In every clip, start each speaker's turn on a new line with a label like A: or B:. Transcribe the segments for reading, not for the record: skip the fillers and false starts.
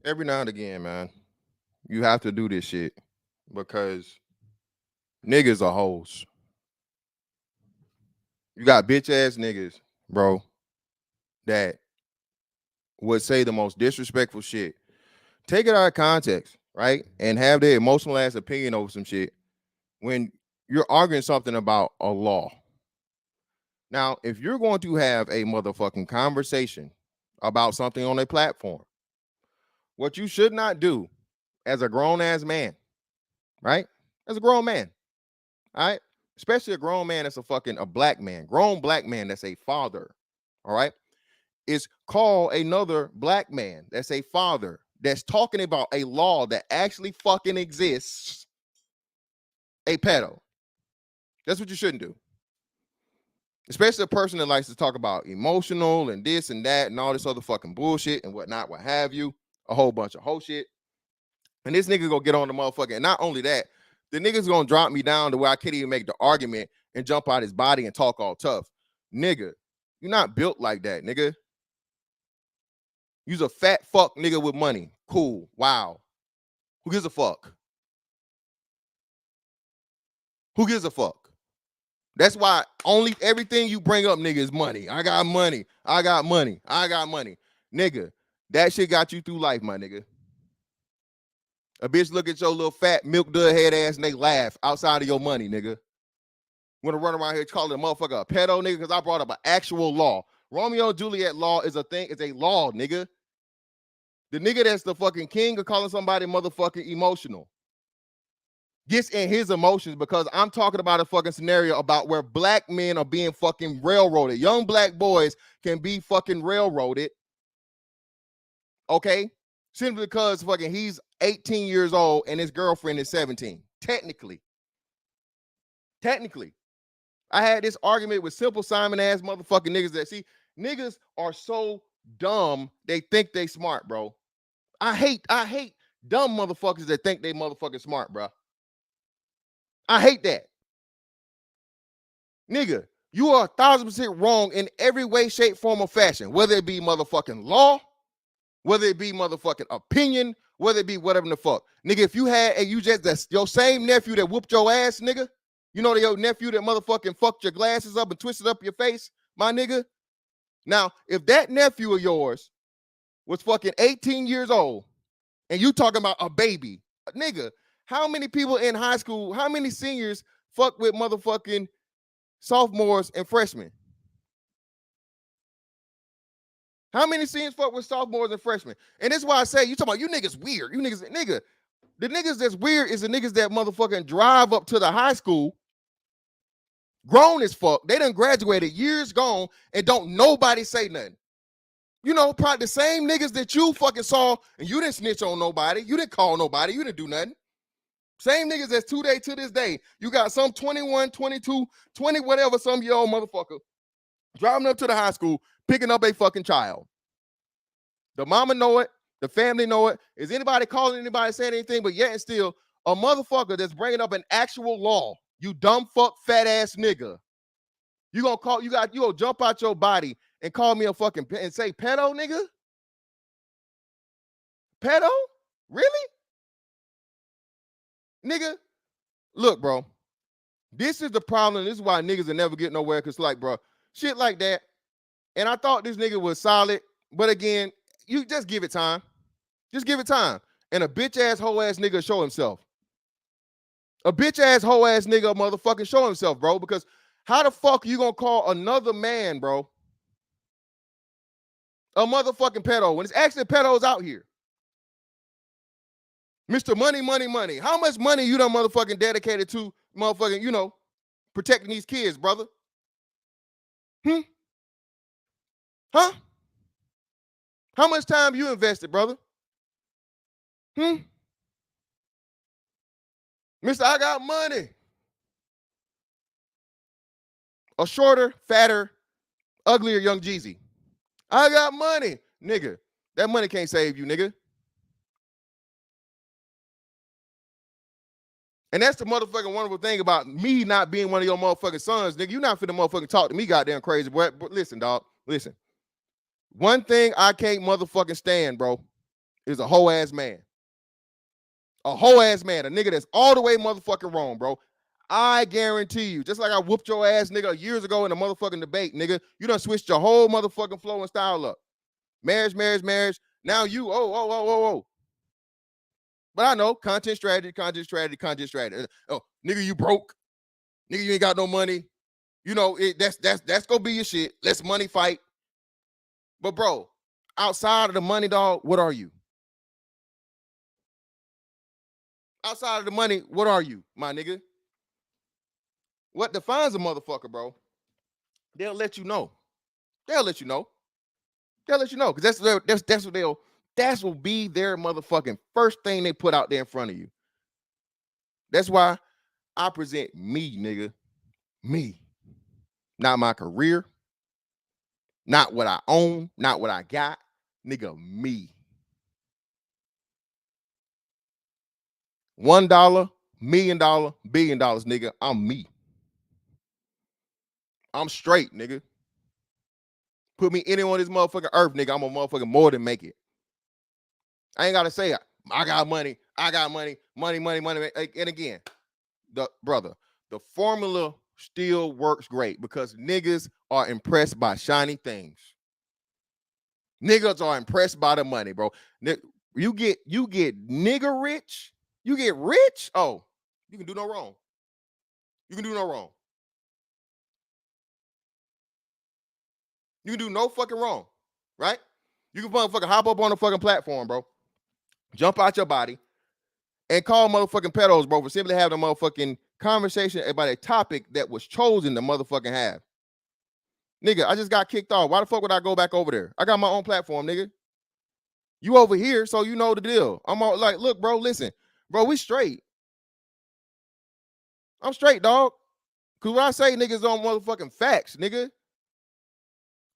A: Every now and again, man, you have to do this shit because niggas are hoes. You got bitch ass niggas, bro, that would say the most disrespectful shit. Take it out of context, right? And have their emotional ass opinion over some shit when you're arguing something about a law. Now, if you're going to have a motherfucking conversation about something on a platform, what you should not do as a grown ass man, right? As a grown man, all right? Especially a grown man that's a black man, grown black man that's a father, all right? Is call another black man that's a father that's talking about a law that actually fucking exists a pedo. That's what you shouldn't do. Especially a person that likes to talk about emotional and this and that and all this other fucking bullshit and whatnot, what have you. A whole bunch of whole shit. And this nigga gonna get on the motherfucker. And not only that, the nigga's gonna drop me down to where I can't even make the argument and jump out his body and talk all tough. Nigga, you're not built like that, nigga. You's a fat fuck nigga with money. Cool. Wow. Who gives a fuck? Who gives a fuck? That's why only everything you bring up, nigga, is money. I got money. I got money. I got money. Nigga, that shit got you through life, my nigga. A bitch look at your little fat milk dud head ass and they laugh outside of your money, nigga. Want to run around here calling a motherfucker a pedo, nigga, because I brought up an actual law. Romeo and Juliet law is a thing. It's a law, nigga. The nigga that's the fucking king of calling somebody motherfucking emotional gets in his emotions because I'm talking about a fucking scenario about where black men are being fucking railroaded. Young black boys can be fucking railroaded. Okay? Simply because fucking he's 18 years old and his girlfriend is 17. Technically. I had this argument with simple Simon ass motherfucking niggas that see niggas are so dumb they think they smart, bro. I hate dumb motherfuckers that think they motherfucking smart, bro. I hate that. Nigga, you are 1,000% wrong in every way, shape, form, or fashion. Whether it be motherfucking law, whether it be motherfucking opinion, whether it be whatever the fuck. Nigga, if you had that's your same nephew that whooped your ass, nigga. You know your nephew that motherfucking fucked your glasses up and twisted up your face, my nigga. Now, if that nephew of yours was fucking 18 years old and you talking about a baby, nigga, how many people in high school, how many seniors fuck with motherfucking sophomores and freshmen? How many seniors fuck with sophomores and freshmen? And that's why I say, you talking about you niggas weird. You niggas, nigga, the niggas that's weird is the niggas that motherfucking drive up to the high school, grown as fuck. They done graduated, years gone, and don't nobody say nothing. You know, probably the same niggas that you fucking saw and you didn't snitch on nobody. You didn't call nobody. You didn't do nothing. Same niggas that's today to this day. You got some 21, 22, 20, whatever, some year old motherfucker driving up to the high school, picking up a fucking child. The mama know it. The family know it. Is anybody calling anybody saying anything? But yet and still, a motherfucker that's bringing up an actual law. You dumb fuck fat ass nigga. You gonna jump out your body and call me a fucking and say pedo, nigga? Pedo? Really? Nigga, look, bro. This is the problem. This is why niggas will never get nowhere. Cause like, bro, shit like that. And I thought this nigga was solid. But again, you just give it time. Just give it time. And a bitch ass hoe ass nigga show himself. A bitch ass hoe ass nigga motherfucking show himself, bro. Because how the fuck you gonna call another man, bro, a motherfucking pedo when it's actually pedos out here? Mr. Money, money, money. How much money you done motherfucking dedicated to motherfucking, you know, protecting these kids, brother? Huh? How much time you invested, brother? Mr. I got money. A shorter, fatter, uglier young Jeezy. I got money. Nigga, that money can't save you, nigga. And that's the motherfucking wonderful thing about me not being one of your motherfucking sons, nigga. You not finna motherfucking talk to me goddamn crazy, but listen, dog. Listen. One thing I can't motherfucking stand, bro, is a whole ass man. A whole ass man. A nigga that's all the way motherfucking wrong, bro. I guarantee you, just like I whooped your ass, nigga, years ago in a motherfucking debate, nigga, you done switched your whole motherfucking flow and style up. Marriage. Now you, oh. But I know, content strategy. Oh, nigga, you broke. Nigga, you ain't got no money. You know, that's gonna be your shit. Let's money fight. But bro, outside of the money, dog, what are you? Outside of the money, what are you, my nigga? What defines a motherfucker, bro? They'll let you know. They'll let you know. Because that's will be their motherfucking first thing they put out there in front of you. That's why I present me, nigga. Me. Not my career. Not what I own. Not what I got. Nigga, me. $1, $1 million, $1 billion, nigga. I'm me. I'm straight, nigga. Put me anywhere on this motherfucking earth, nigga. I'm a motherfucking more than make it. I ain't gotta say it. I got money. Money. And again, the formula still works great because niggas are impressed by shiny things. Niggas are impressed by the money, bro. You get nigga rich. You get rich. Oh, you can do no wrong. You can do no wrong. You can do no fucking wrong, right? You can motherfucking hop up on the fucking platform, bro. Jump out your body and call motherfucking pedos, bro, for simply having a motherfucking conversation about a topic that was chosen to motherfucking have. Nigga, I just got kicked off. Why the fuck would I go back over there? I got my own platform, nigga. You over here, so you know the deal. I'm all like, look, bro, listen. Bro, we straight. I'm straight, dog. Because when I say niggas on motherfucking facts, nigga,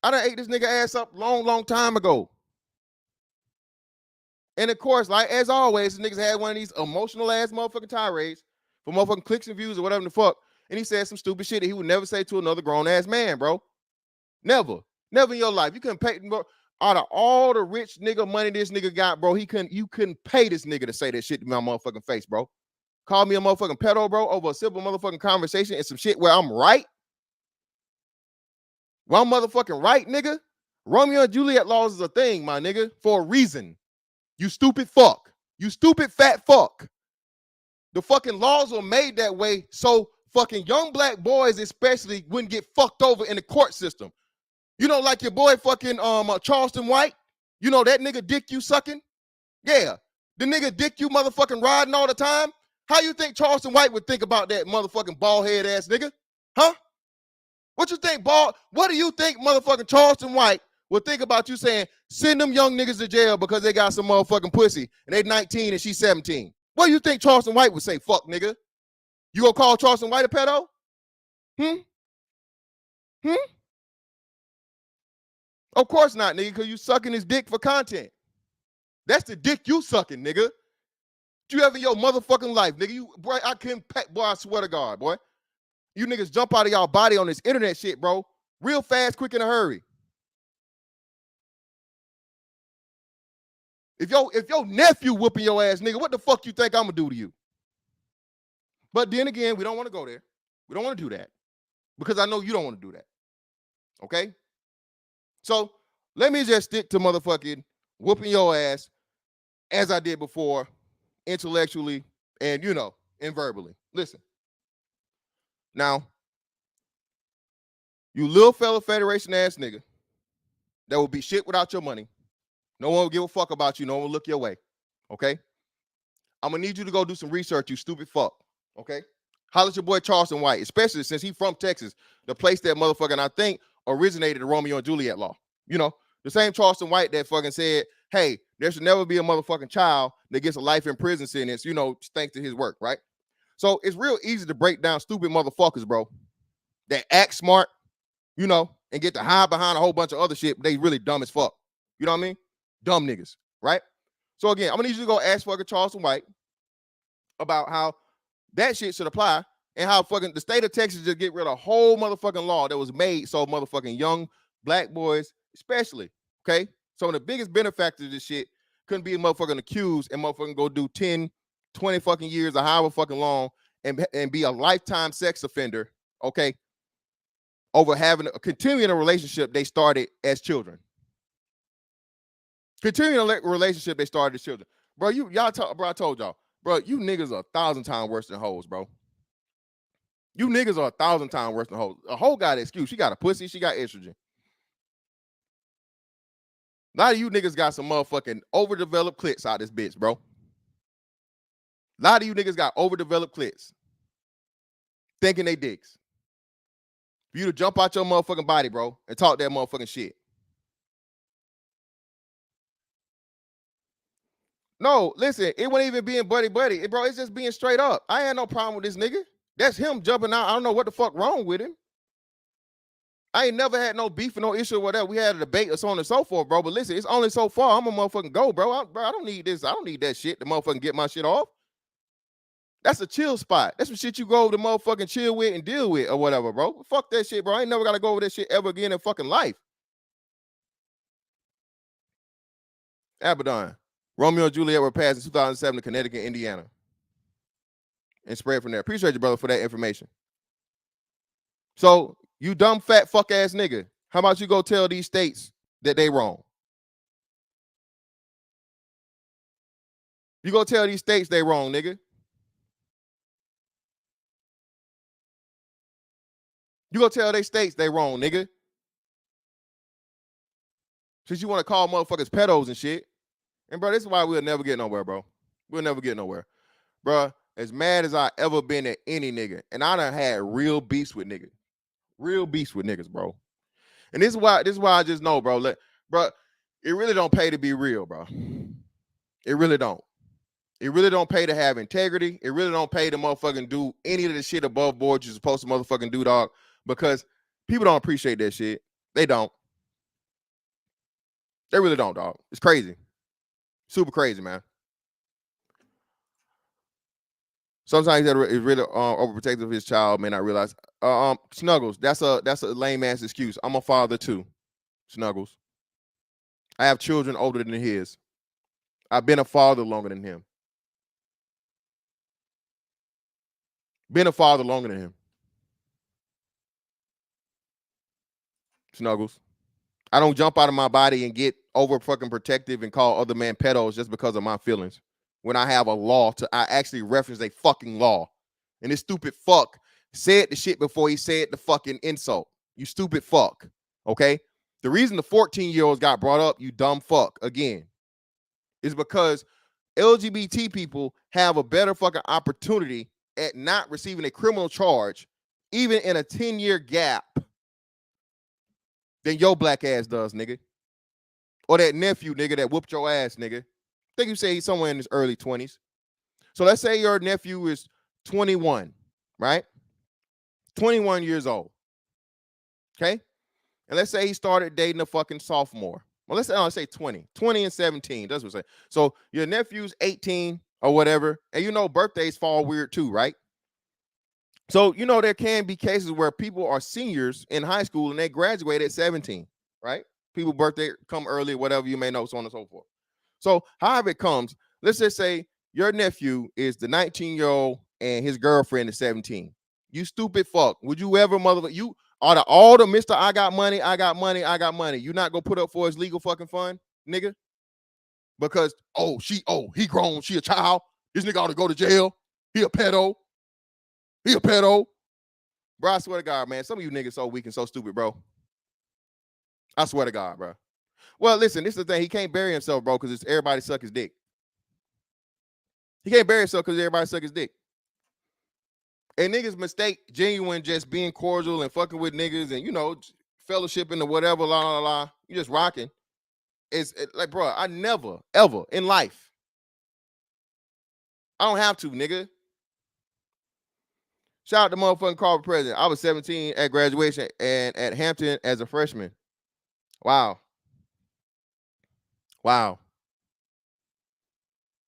A: I done ate this nigga ass up long time ago. And of course, like as always, the niggas had one of these emotional ass motherfucking tirades for motherfucking clicks and views or whatever the fuck. And he said some stupid shit that he would never say to another grown ass man, bro. Never in your life. You couldn't pay, bro. Out of all the rich nigga money this nigga got, bro, you couldn't pay this nigga to say that shit to my motherfucking face, bro. Call me a motherfucking pedo, bro, over a simple motherfucking conversation and some shit where I'm right. Well, I'm motherfucking right, nigga. Romeo and Juliet laws is a thing, my nigga, for a reason. You stupid fuck. You stupid fat fuck. The fucking laws were made that way so fucking young black boys especially wouldn't get fucked over in the court system. You know, like your boy fucking Charleston White. You know that nigga dick you sucking? Yeah. The nigga dick you motherfucking riding all the time. How you think Charleston White would think about that motherfucking bald head ass nigga? Huh? What you think, what do you think motherfucking Charleston White would think about you saying, send them young niggas to jail because they got some motherfucking pussy and they 19 and she's 17? What do you think Charleston White would say, fuck nigga? You gonna call Charleston White a pedo? Of course not, nigga, because you sucking his dick for content. That's the dick you sucking, nigga. You ever in your motherfucking life, nigga? You, boy, I can't pet, boy, I swear to God, boy. You niggas jump out of y'all body on this internet shit, bro. Real fast, quick, in a hurry. If your nephew whooping your ass, nigga, what the fuck you think I'm gonna do to you? But then again, we don't want to go there. We don't want to do that. Because I know you don't want to do that. Okay? So let me just stick to motherfucking whooping your ass as I did before, intellectually and, you know, and verbally. Listen. Now, you little fella federation ass nigga that will be shit without your money. No one will give a fuck about you. No one will look your way. Okay? I'm going to need you to go do some research, you stupid fuck. Okay? Holler at your boy Charleston White, especially since he's from Texas, the place that motherfucking, I think, originated the Romeo and Juliet law. You know, the same Charleston White that fucking said, hey, there should never be a motherfucking child that gets a life in prison sentence, you know, thanks to his work, right? So it's real easy to break down stupid motherfuckers, bro, that act smart, you know, and get to hide behind a whole bunch of other shit, but they really dumb as fuck. You know what I mean? Dumb niggas, right? So again, I'm gonna need you to go ask fucking Charleston White about how that shit should apply and how fucking the state of Texas just get rid of a whole motherfucking law that was made so motherfucking young black boys, especially, okay? Some of the biggest benefactors of this shit couldn't be a motherfucking accused and motherfucking go do 10, 20 fucking years or however fucking long and be a lifetime sex offender, okay, over continuing a relationship they started as children. Continuing a relationship they started as children. Bro, I told y'all, bro, you niggas are 1,000 times worse than hoes, bro. You niggas are 1,000 times worse than hoes. A hoe got an excuse. She got a pussy, she got estrogen. A lot of you niggas got some motherfucking overdeveloped clits out this bitch, bro. A lot of you niggas got overdeveloped clits. Thinking they dicks. For you to jump out your motherfucking body, bro, and talk that motherfucking shit. No, listen, it wasn't even being buddy. Bro, it's just being straight up. I had no problem with this nigga. That's him jumping out. I don't know what the fuck wrong with him. I ain't never had no beef or no issue or whatever. We had a debate or so on and so forth, bro. But listen, it's only so far. I'm a motherfucking go, bro. I don't need this. I don't need that shit to motherfucking get my shit off. That's a chill spot. That's some shit you go over to motherfucking chill with and deal with or whatever, bro. Fuck that shit, bro. I ain't never got to go over that shit ever again in fucking life. Abaddon. Romeo and Juliet were passed in 2007 to Connecticut, Indiana. And spread from there. Appreciate you, brother, for that information. So, you dumb, fat, fuck-ass nigga, how about you go tell these states that they wrong? You go tell these states they wrong, nigga. You go tell they states they wrong, nigga. Since you want to call motherfuckers pedos and shit. And, bro, this is why we'll never get nowhere, bro. We'll never get nowhere. Bro, as mad as I ever been at any nigga, and I done had real beefs with niggas. Real beefs with niggas, bro. And this is why I just know, bro. Bro, it really don't pay to be real, bro. It really don't. It really don't pay to have integrity. It really don't pay to motherfucking do any of the shit above board you're supposed to motherfucking do, dog. Because people don't appreciate that shit. They don't. They really don't, dog. It's crazy. Super crazy, man. Sometimes he's really overprotective of his child, may not realize. Snuggles, that's a lame ass excuse. I'm a father too, Snuggles. I have children older than his. I've been a father longer than him. Been a father longer than him. Snuggles. I don't jump out of my body and get over fucking protective and call other men pedos just because of my feelings. When I have a law I actually reference a fucking law. And this stupid fuck said the shit before he said the fucking insult. You stupid fuck. Okay? The reason the 14-year-olds got brought up, you dumb fuck, again, is because LGBT people have a better fucking opportunity at not receiving a criminal charge, even in a 10-year gap, than your black ass does, nigga. Or that nephew, nigga, that whooped your ass, nigga. I think you say he's somewhere in his early 20s. So let's say your nephew is 21, right? 21 years old. Okay? And let's say he started dating a fucking sophomore. Well, let's say 20. 20 and 17. That's what I'm saying. So your nephew's 18 or whatever. And you know birthdays fall weird too, right? So, you know, there can be cases where people are seniors in high school and they graduate at 17, right? People birthday come early, whatever you may know, so on and so forth. So however it comes, let's just say your nephew is the 19-year-old and his girlfriend is 17. You stupid fuck. Would you ever you are all the Mr. I got money. You not gonna put up for his legal fucking fund, nigga? Because he grown, she a child. This nigga ought to go to jail. He a pedo. Bro, I swear to God, man, some of you niggas so weak and so stupid, bro. I swear to God, bro. Well, listen, this is the thing. He can't bury himself, bro, because everybody suck his dick. He can't bury himself because everybody suck his dick. And niggas mistake genuine just being cordial and fucking with niggas and, you know, fellowshipping or whatever, you just rocking. It's like, bro, I never, ever in life. I don't have to, nigga. Shout out to motherfucking Carver President. I was 17 at graduation and at Hampton as a freshman. Wow.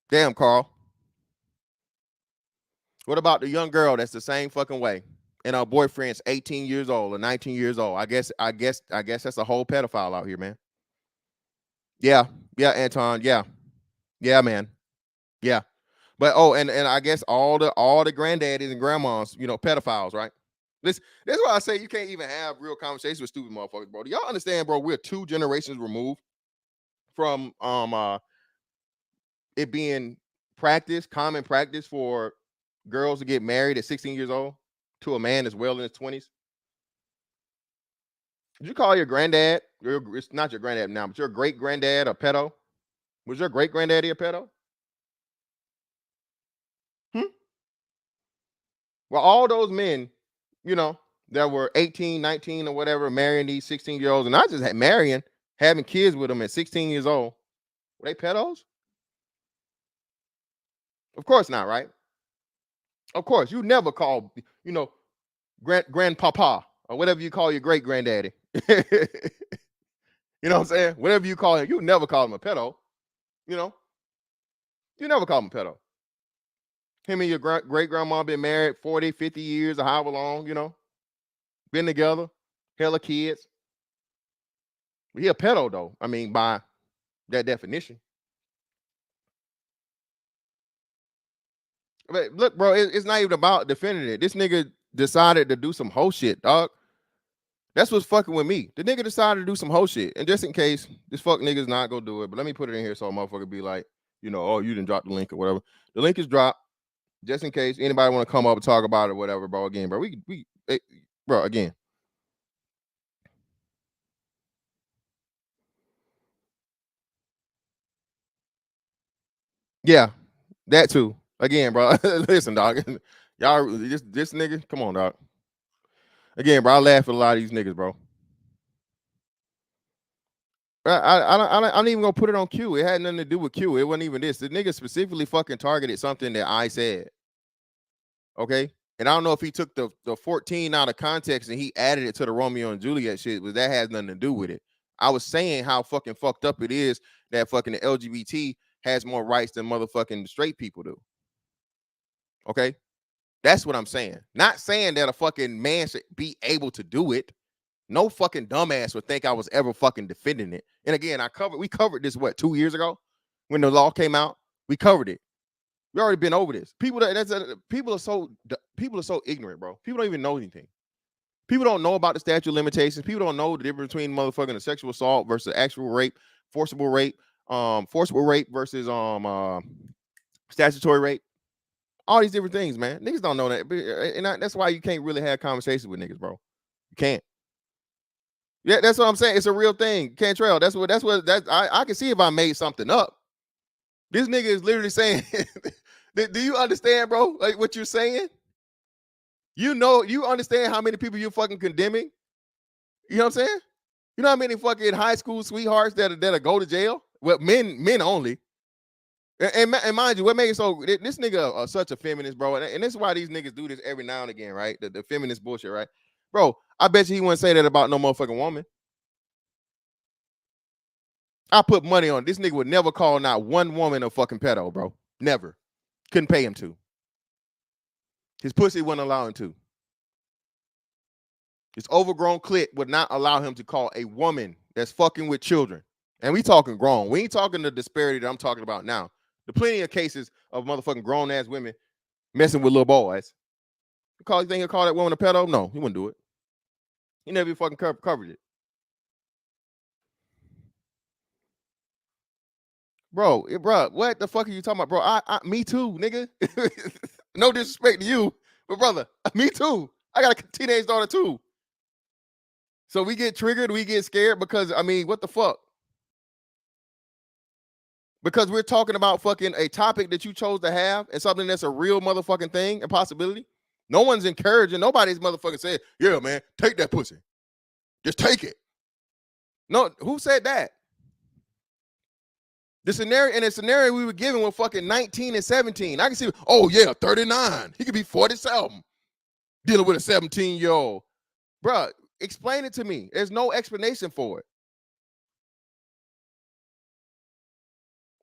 A: Damn, Carl. What about the young girl that's the same fucking way? And our boyfriend's 18 years old or 19 years old. I guess that's a whole pedophile out here, man. Yeah, Anton, yeah. Yeah, man. Yeah. But and I guess all the granddaddies and grandmas, pedophiles, right? That's why I say you can't even have real conversations with stupid motherfuckers, bro. Do y'all understand, bro? We're 2 generations removed from it being common practice for girls to get married at 16 years old to a man as well in his 20s. Did you call your granddad? It's not your granddad now, but your great granddad a pedo? Was your great granddaddy a pedo? Hmm? Well, all those men, you know, that were 18, 19, or whatever, marrying these 16-year-olds, and not just marrying, having kids with them at 16 years old, were they pedos? Of course not, right? Of course, you never call, grandpapa or whatever you call your great granddaddy. You know what I'm saying? Whatever you call him, you never call him a pedo. You know, you never call him a pedo. Him and your great grandma been married 40, 50 years or however long, been together, hella kids. He a pedo though. I mean, by that definition. But look, bro, it's not even about defending it. This nigga decided to do some hoe shit, dog. That's what's fucking with me. The nigga decided to do some hoe shit. And just in case this fuck nigga's not gonna do it, but let me put it in here so a motherfucker be like, oh, you didn't drop the link or whatever. The link is dropped. Just in case anybody want to come up and talk about it or whatever, bro. Again, bro. Bro, again. Yeah, that too. Again, bro. Listen, dog. Y'all, this nigga, come on, dog. Again, bro, I laugh at a lot of these niggas, bro. I don't even gonna put it on Q. It had nothing to do with Q. It wasn't even this. The nigga specifically fucking targeted something that I said. Okay. And I don't know if he took the 14 out of context and he added it to the Romeo and Juliet shit, but that has nothing to do with it. I was saying how fucking fucked up it is that fucking the LGBT has more rights than motherfucking straight people do. Okay. That's what I'm saying. Not saying that a fucking man should be able to do it. No fucking dumbass would think I was ever fucking defending it. And again, we covered this 2 years ago when the law came out. We covered it. We already been over this. People are so ignorant, bro. People don't even know anything. People don't know about the statute of limitations. People don't know the difference between motherfucking a sexual assault versus actual rape, forcible rape versus statutory rape. All these different things, man. Niggas don't know that, and that's why you can't really have conversations with niggas, bro. You can't. Yeah, that's what I'm saying. It's a real thing. Cantrell. I can see if I made something up. This nigga is literally saying, do you understand, bro? Like what you're saying? You understand how many people you're fucking condemning? You know what I'm saying? You know how many fucking high school sweethearts that'll go to jail? Well, men only. And mind you, what makes it so this nigga such a feminist, bro. And this is why these niggas do this every now and again, right? The feminist bullshit, right? Bro, I bet you he wouldn't say that about no motherfucking woman. I put money on this nigga would never call not one woman a fucking pedo, bro. Never. Couldn't pay him to. His pussy wouldn't allow him to. His overgrown clit would not allow him to call a woman that's fucking with children. And we talking grown. We ain't talking the disparity that I'm talking about now. There plenty of cases of motherfucking grown ass women messing with little boys. You think he'll call that woman a pedo? No, he wouldn't do it. He never even fucking covered it. Bro, what the fuck are you talking about, bro? Me too, nigga. No disrespect to you, but brother, me too. I got a teenage daughter too. So we get triggered, we get scared because, I mean, what the fuck? Because we're talking about fucking a topic that you chose to have and something that's a real motherfucking thing and possibility. No one's encouraging, nobody's motherfucking said, yeah, man, take that pussy. Just take it. No, who said that? The scenario we were given was fucking 19 and 17. I can see, oh yeah, 39. He could be 47. Dealing with a 17-year-old. Bruh, explain it to me. There's no explanation for it.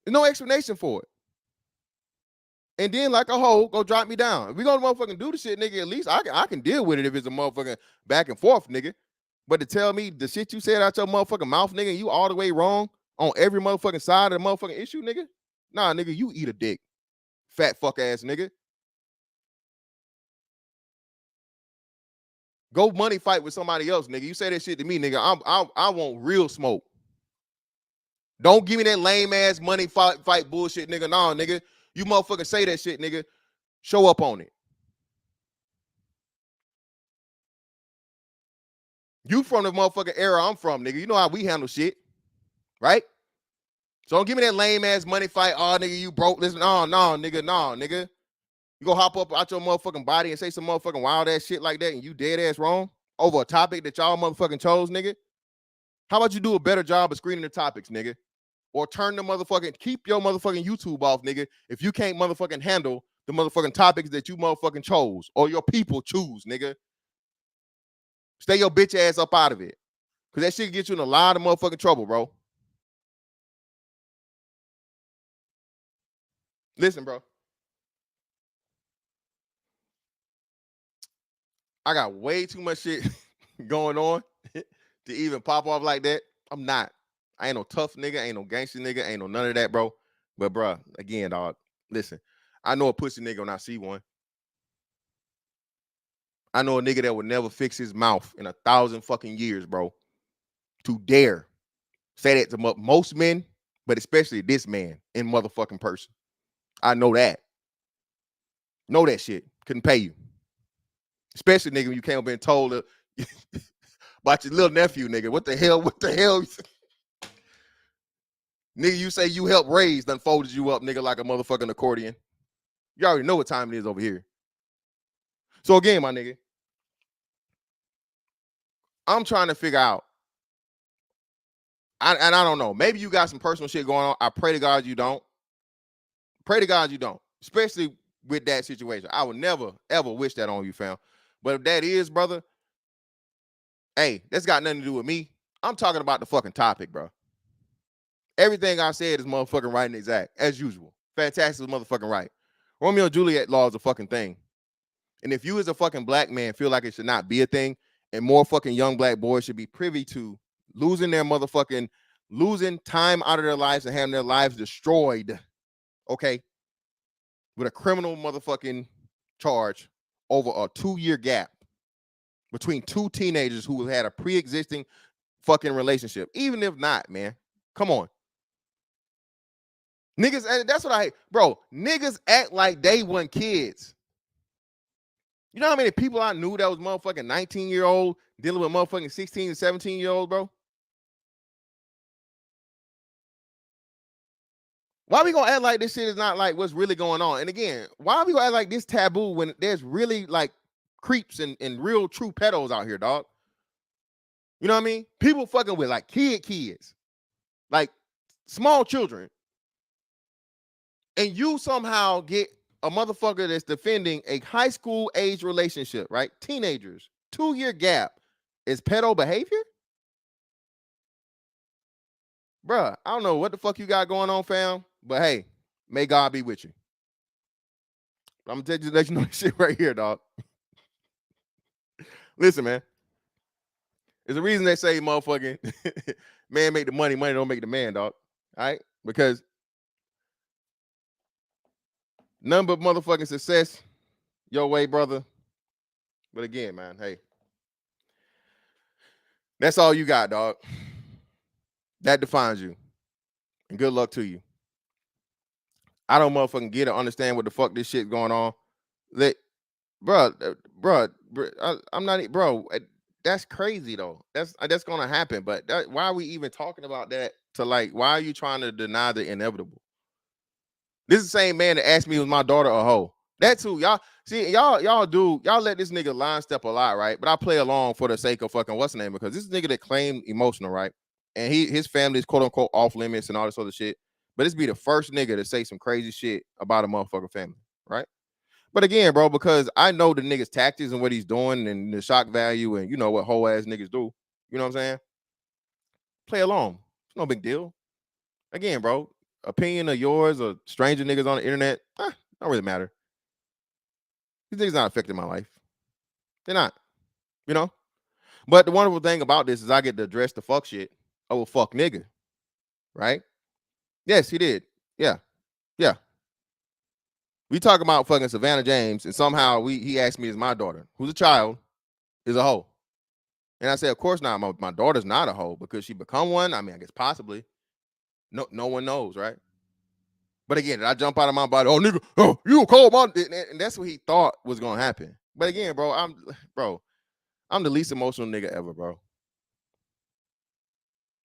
A: There's no explanation for it. And then, like a hoe, go drop me down. If we gonna motherfucking do the shit, nigga, at least I can deal with it if it's a motherfucking back and forth, nigga. But to tell me the shit you said out your motherfucking mouth, nigga, you all the way wrong on every motherfucking side of the motherfucking issue, nigga. Nah, nigga, you eat a dick. Fat fuck ass nigga. Go money fight with somebody else, nigga. You say that shit to me, nigga. I want real smoke. Don't give me that lame ass money fight bullshit, nigga. Nah, nigga. You motherfucking say that shit, nigga. Show up on it. You from the motherfucking era I'm from, nigga. You know how we handle shit, right? So don't give me that lame ass money fight. Oh, nigga, you broke. Listen, no, nigga. You go hop up out your motherfucking body and say some motherfucking wild ass shit like that, and you dead ass wrong over a topic that y'all motherfucking chose, nigga. How about you do a better job of screening the topics, nigga? Or turn the motherfucking, keep your motherfucking YouTube off, nigga, if you can't motherfucking handle the motherfucking topics that you motherfucking chose or your people choose, nigga. Stay your bitch ass up out of it. Because that shit can get you in a lot of motherfucking trouble, bro. Listen, bro. I got way too much shit going on to even pop off like that. I'm not. I ain't no tough nigga, ain't no gangster nigga, ain't no none of that, bro. But, bro, again, dog, listen. I know a pussy nigga when I see one. I know a nigga that would never fix his mouth in 1,000 fucking years, bro. To dare say that to most men, but especially this man in motherfucking person. I know that. Know that shit. Couldn't pay you. Especially, nigga, when you came up and told about your little nephew, nigga. What the hell? Nigga, you say you helped raise, done folded you up, nigga, like a motherfucking accordion. You already know what time it is over here. So again, my nigga, I'm trying to figure out, and I don't know, maybe you got some personal shit going on. I pray to God you don't. Pray to God you don't, especially with that situation. I would never, ever wish that on you, fam. But if that is, brother, hey, that's got nothing to do with me. I'm talking about the fucking topic, bro. Everything I said is motherfucking right and exact, as usual. Fantastic is motherfucking right. Romeo and Juliet law is a fucking thing. And if you as a fucking black man feel like it should not be a thing, and more fucking young black boys should be privy to losing time out of their lives and having their lives destroyed, okay, with a criminal motherfucking charge over a 2-year gap between two teenagers who had a pre-existing fucking relationship. Even if not, man, come on. Niggas, that's what I hate. Bro, niggas act like they weren't kids. You know how many people I knew that was motherfucking 19-year-old dealing with motherfucking 16 and 17-year-olds, bro? Why we gonna act like this shit is not like what's really going on? And again, why we gonna act like this taboo when there's really like creeps and real true pedos out here, dog? You know what I mean? People fucking with like kids, like small children. And you somehow get a motherfucker that's defending a high school age relationship, right? Teenagers, 2-year gap is pedo behavior? Bruh, I don't know what the fuck you got going on, fam, but hey, may God be with you. I'm gonna let you know this shit right here, dog. Listen, man. There's a reason they say motherfucking man make the money, money don't make the man, dog. All right? Because none but motherfucking success your way, brother. But again, man, hey, that's all you got, dog. That defines you. And good luck to you. I don't motherfucking get it, understand what the fuck this shit going on. Bro, I'm not, bro. That's crazy though. That's gonna happen. But why are we even talking about that? To like, why are you trying to deny the inevitable? This is the same man that asked me, was my daughter a hoe? That's who y'all see. Y'all let this nigga line step a lot, right? But I play along for the sake of fucking what's the name, because this nigga that claimed emotional, right? And his family is quote unquote off limits and all this other shit. But this be the first nigga to say some crazy shit about a motherfucking family, right? But again, bro, because I know the nigga's tactics and what he's doing and the shock value and you know what whole ass niggas do. You know what I'm saying? Play along. It's no big deal. Again, bro, opinion of yours or stranger niggas on the internet, don't really matter. These niggas not affecting my life. They're not, you know? But the wonderful thing about this is I get to address the fuck shit of a fuck nigga, right? Yes, he did. Yeah. Yeah. We talk about fucking Savannah James, and somehow he asked me as my daughter, who's a child, is a hoe. And I said, of course not. My daughter's not a hoe because she become one. I mean, I guess possibly. No one knows, right? But again, did I jump out of my body? Oh, nigga, oh, you call my, and that's what he thought was gonna happen. But again, bro, I'm the least emotional nigga ever, bro.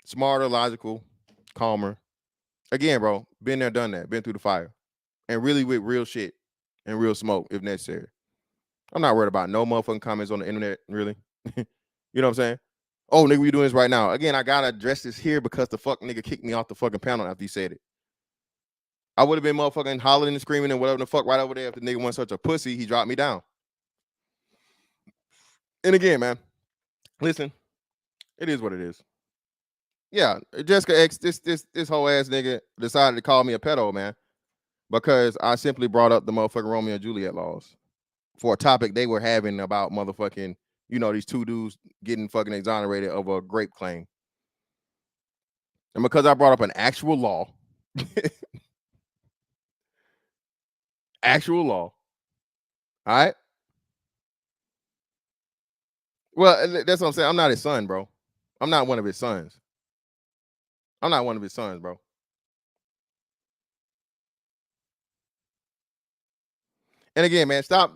A: Smarter, logical, calmer. Again, bro, been there, done that, been through the fire, and really with real shit and real smoke if necessary. I'm not worried about no motherfucking comments on the internet, really. You know what I'm saying? Oh, nigga, we doing this right now. Again, I gotta address this here because the fuck nigga kicked me off the fucking panel after he said it. I would have been motherfucking hollering and screaming and whatever the fuck right over there if the nigga wasn't such a pussy. He dropped me down. And again, man, listen, it is what it is. Yeah, Jessica X, this whole ass nigga decided to call me a pedo, man, because I simply brought up the motherfucking Romeo and Juliet laws for a topic they were having about motherfucking, these two dudes getting fucking exonerated of a grape claim. And because I brought up an actual law, actual law, all right? Well, that's what I'm saying. I'm not his son, bro. I'm not one of his sons. I'm not one of his sons, bro. And again, man, stop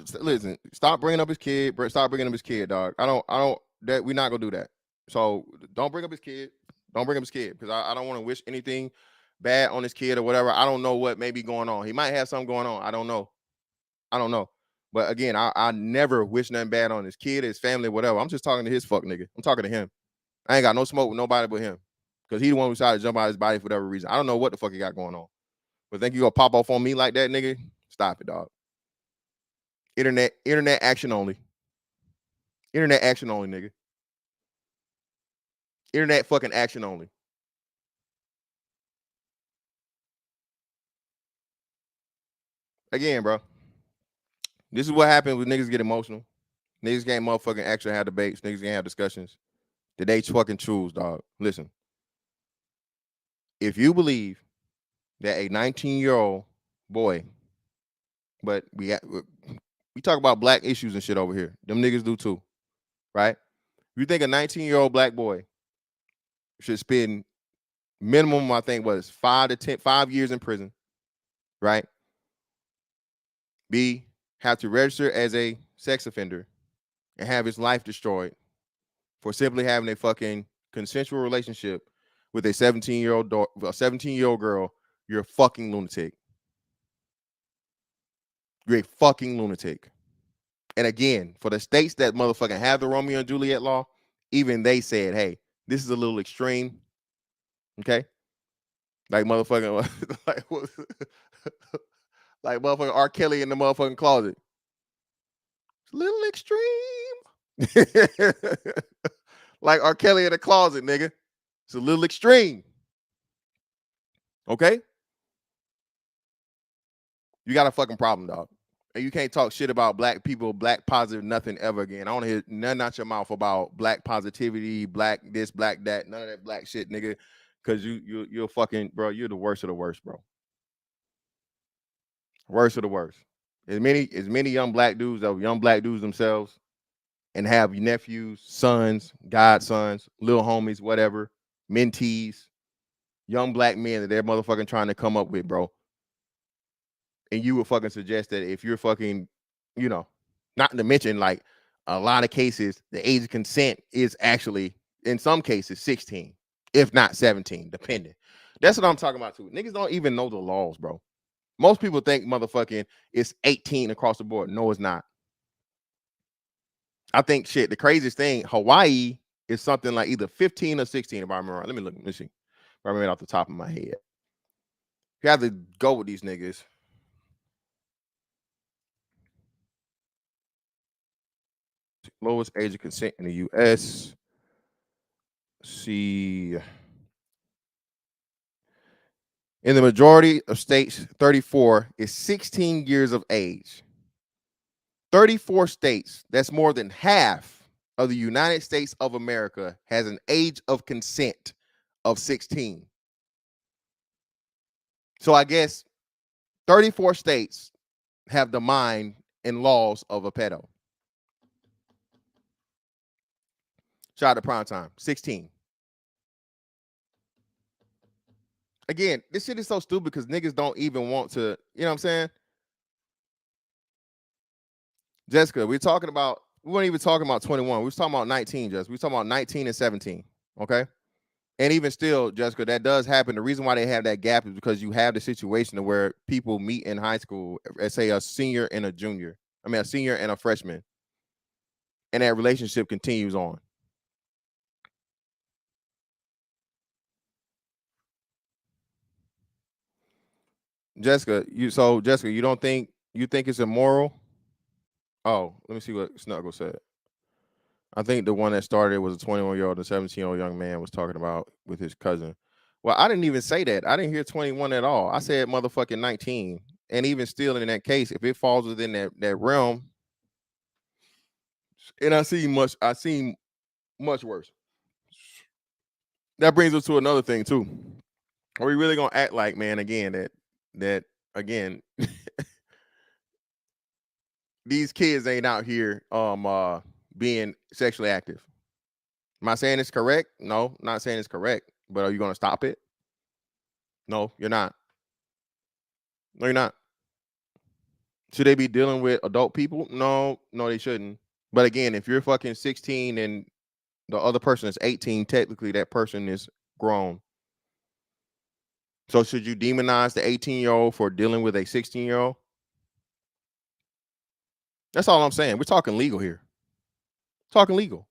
A: bringing up his kid, stop bringing up his kid, dog. That we're not gonna do that. So don't bring up his kid. Don't bring up his kid because I don't want to wish anything bad on his kid or whatever. I don't know what may be going on. He might have something going on. I don't know. But again, I never wish nothing bad on his kid, his family, whatever. I'm just talking to his fuck nigga. I'm talking to him. I ain't got no smoke with nobody but him. Because he the one who decided to jump out of his body for whatever reason. I don't know what the fuck he got going on. But think you gonna pop off on me like that, nigga? Stop it, dog. Internet action only. Internet action only, nigga. Internet fucking action only. Again, bro. This is what happens when niggas get emotional. Niggas can't motherfucking actually have debates. Niggas can't have discussions. That they fucking choose, dog. Listen. If you believe that a 19-year-old boy, but we talk about black issues and shit over here. Them niggas do too, right? If you think a 19-year-old black boy should spend minimum, I think, was 5 years in prison, right? B, have to register as a sex offender and have his life destroyed for simply having a fucking consensual relationship with a 17-year-old girl, you're a fucking lunatic. You're a fucking lunatic. And again, for the states that motherfucking have the Romeo and Juliet law, even they said, hey, this is a little extreme. Okay? Like motherfucking like motherfucking R. Kelly in the motherfucking closet. It's a little extreme. Like R. Kelly in the closet, nigga. It's a little extreme. Okay? You got a fucking problem, dog. And you can't talk shit about black people, black positive, nothing ever again. I want to hear nothing out your mouth about black positivity, black this, black that, none of that black shit, nigga. Cause you're fucking, bro, you're the worst of the worst, bro. Worst of the worst. As many young black dudes themselves and have nephews, sons, godsons, little homies, whatever, mentees, young black men that they're motherfucking trying to come up with, bro. And you would fucking suggest that if you're fucking, not to mention like a lot of cases, the age of consent is actually in some cases 16, if not 17, depending. That's what I'm talking about too. Niggas don't even know the laws, bro. Most people think motherfucking it's 18 across the board. No, it's not. I think shit, the craziest thing, Hawaii is something like either 15 or 16, if I remember. Let me look. Let me see. If I remember off the top of my head. You have to go with these niggas. Lowest age of consent in the U.S. See, in the majority of states, 34 is 16 years of age. 34 states, that's more than half of the United States of America, has an age of consent of 16. So I guess 34 states have the mind and laws of a pedo. Shout out to prime time. 16. Again, this shit is so stupid because niggas don't even want to, you know what I'm saying? Jessica, we weren't even talking about 21. We was talking about 19, Jessica. We was talking about 19 and 17. Okay. And even still, Jessica, that does happen. The reason why they have that gap is because you have the situation where people meet in high school, let's say a senior and a junior. I mean, a senior and a freshman. And that relationship continues on. Jessica, you think it's immoral? Oh, let me see what Snuggle said. I think the one that started was a 21-year-old and 17-year-old young man was talking about with his cousin. Well, I didn't even say that. I didn't hear 21 at all. I said motherfucking 19. And even still in that case, if it falls within that realm, and I seen much worse. That brings us to another thing too. Are we really gonna act like, man, again, that again, these kids ain't out here being sexually active? Am I saying it's correct? No, not saying it's correct. But are you gonna stop it? No, you're not. No, you're not. Should they be dealing with adult people? No, no, they shouldn't. But again, if you're fucking 16 and the other person is 18, technically that person is grown. So should you demonize the 18-year-old for dealing with a 16-year-old? That's all I'm saying. We're talking legal here. Talking legal.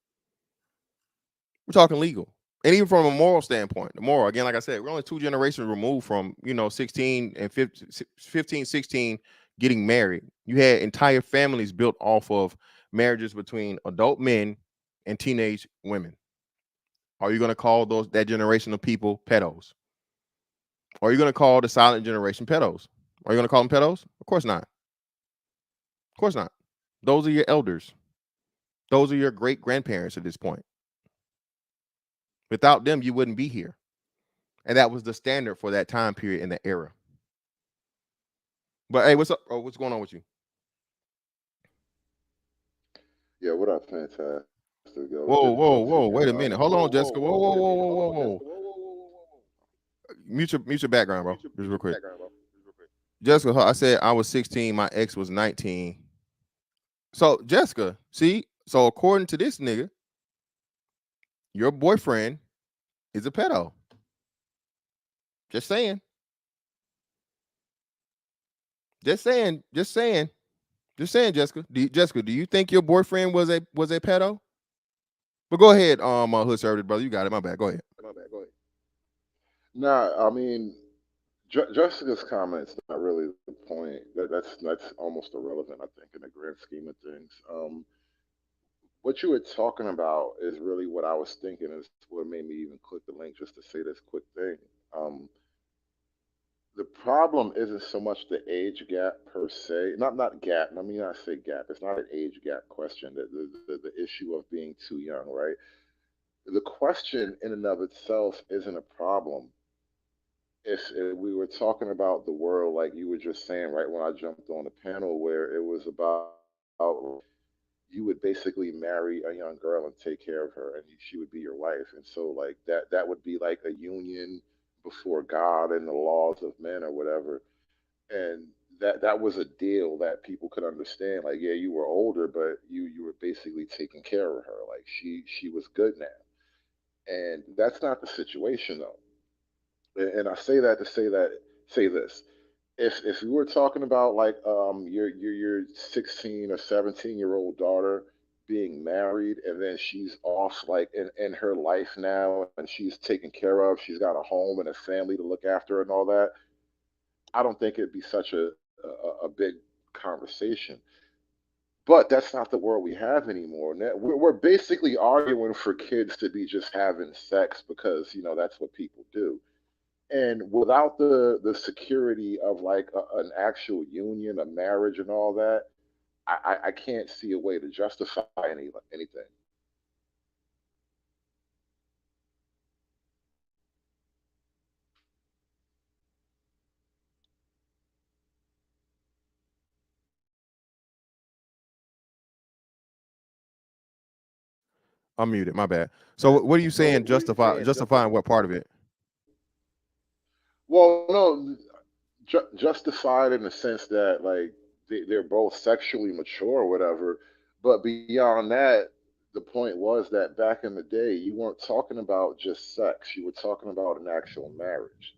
A: We're talking legal. And even from a moral standpoint, the moral, again, like I said, we're only 2 generations removed from, 16 and 15, 16 getting married. You had entire families built off of marriages between adult men and teenage women. Are you going to call that generation of people pedos? Or are you going to call the silent generation pedos? Are you going to call them pedos? Of course not. Of course not. Those are your elders. Those are your great grandparents at this point. Without them, you wouldn't be here. And that was the standard for that time period in the era. But hey, what's up? Oh, what's going on with you?
B: Yeah, what up, fantastic? I was just
A: Whoa, whoa,
B: thinking
A: whoa!
B: about
A: Wait a minute. Hold on, Jessica. Whoa, whoa, whoa, whoa, whoa, whoa! Mute your background, bro. Just real quick. Jessica, I said I was 16. My ex was 19. So Jessica, see, so according to this nigga, your boyfriend is a pedo. Just saying. Just saying. Just saying. Just saying, Jessica. Jessica, do you think your boyfriend was a pedo? But go ahead, hood service brother. You got it. My bad. Go ahead.
B: Nah, I mean, Jessica's comment's not really the point. That's almost irrelevant, I think, in the grand scheme of things. What you were talking about is really what I was thinking. Is what made me even click the link just to say this quick thing. Um, the problem isn't so much the age gap per se. Not gap. Let me not say gap. It's not an age gap question. The issue of being too young, right? The question in and of itself isn't a problem. If we were talking about the world like you were just saying right when I jumped on the panel, where it was about you would basically marry a young girl and take care of her, and she would be your wife, and so like that would be like a union before God and the laws of men or whatever, and that was a deal that people could understand. Like, yeah, you were older, but you were basically taking care of her. Like she was good now, and that's not the situation though. And I say that to say this. If you were talking about like your 16 or 17-year-old daughter being married and then she's off like in her life now and she's taken care of, she's got a home and a family to look after and all that, I don't think it'd be such a big conversation. But that's not the world we have anymore. We're basically arguing for kids to be just having sex because that's what people do, and without the security of like an actual union, a marriage, and all that, I can't see a way to justify anything.
A: I'm muted. My bad. So what are you saying? Justifying what part of it?
B: Well, no, justified in the sense that like they're both sexually mature or whatever. But beyond that, the point was that back in the day, you weren't talking about just sex. You were talking about an actual marriage.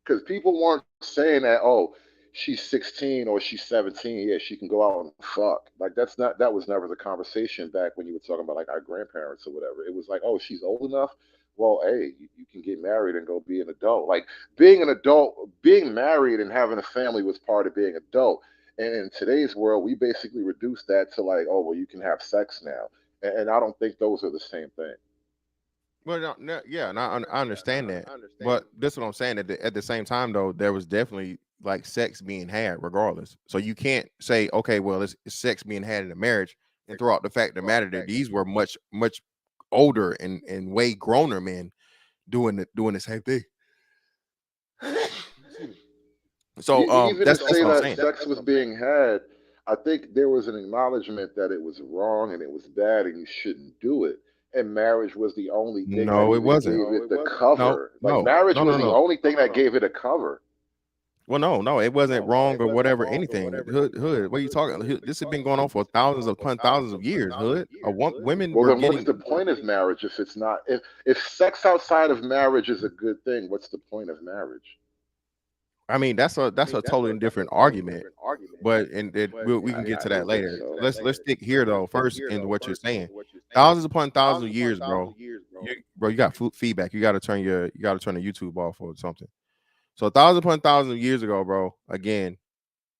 B: Because people weren't saying that, oh, she's 16 or she's 17, yeah, she can go out and fuck. Like that was never the conversation back when you were talking about like our grandparents or whatever. It was like, oh, she's old enough. Well, hey, you can get married and go be an adult. Like being an adult, being married and having a family was part of being adult. And in today's world, we basically reduced that to like, oh, well, you can have sex now. And I don't think those are the same thing.
A: Well, no, no, yeah, and I understand that, but that's what I'm saying. At the same time, though, there was definitely like sex being had, regardless. So you can't say, okay, well, it's sex being had in a marriage, and throw out the fact of the matter that these were much older and way growner men doing the same thing. Excuse me. So
B: Even to
A: that's
B: say
A: what I'm
B: that
A: saying.
B: sex was being had, I think there was an acknowledgement that it was wrong and it was bad and you shouldn't do it. And marriage was the only thing that
A: No, it
B: even
A: wasn't.
B: gave it the
A: No,
B: cover. Like marriage was the
A: no.
B: only thing that gave it a cover.
A: Well, no, it wasn't wrong or whatever. Anything, hood. What are you talking? This has been going on for thousands upon thousands of years. Hood, women
B: Well,
A: were
B: then what's
A: getting.
B: the point of marriage if it's not if sex outside of marriage is a good thing? What's the point of marriage?
A: I mean, that's a totally different argument. But and we can get
B: I
A: to
B: don't
A: that
B: think
A: later.
B: so.
A: Let's stick here though first into what you're saying. Thousands upon thousands of years, bro. Bro, you got feedback. You got to turn the YouTube off or something. So thousands upon thousands of years ago, bro. Again,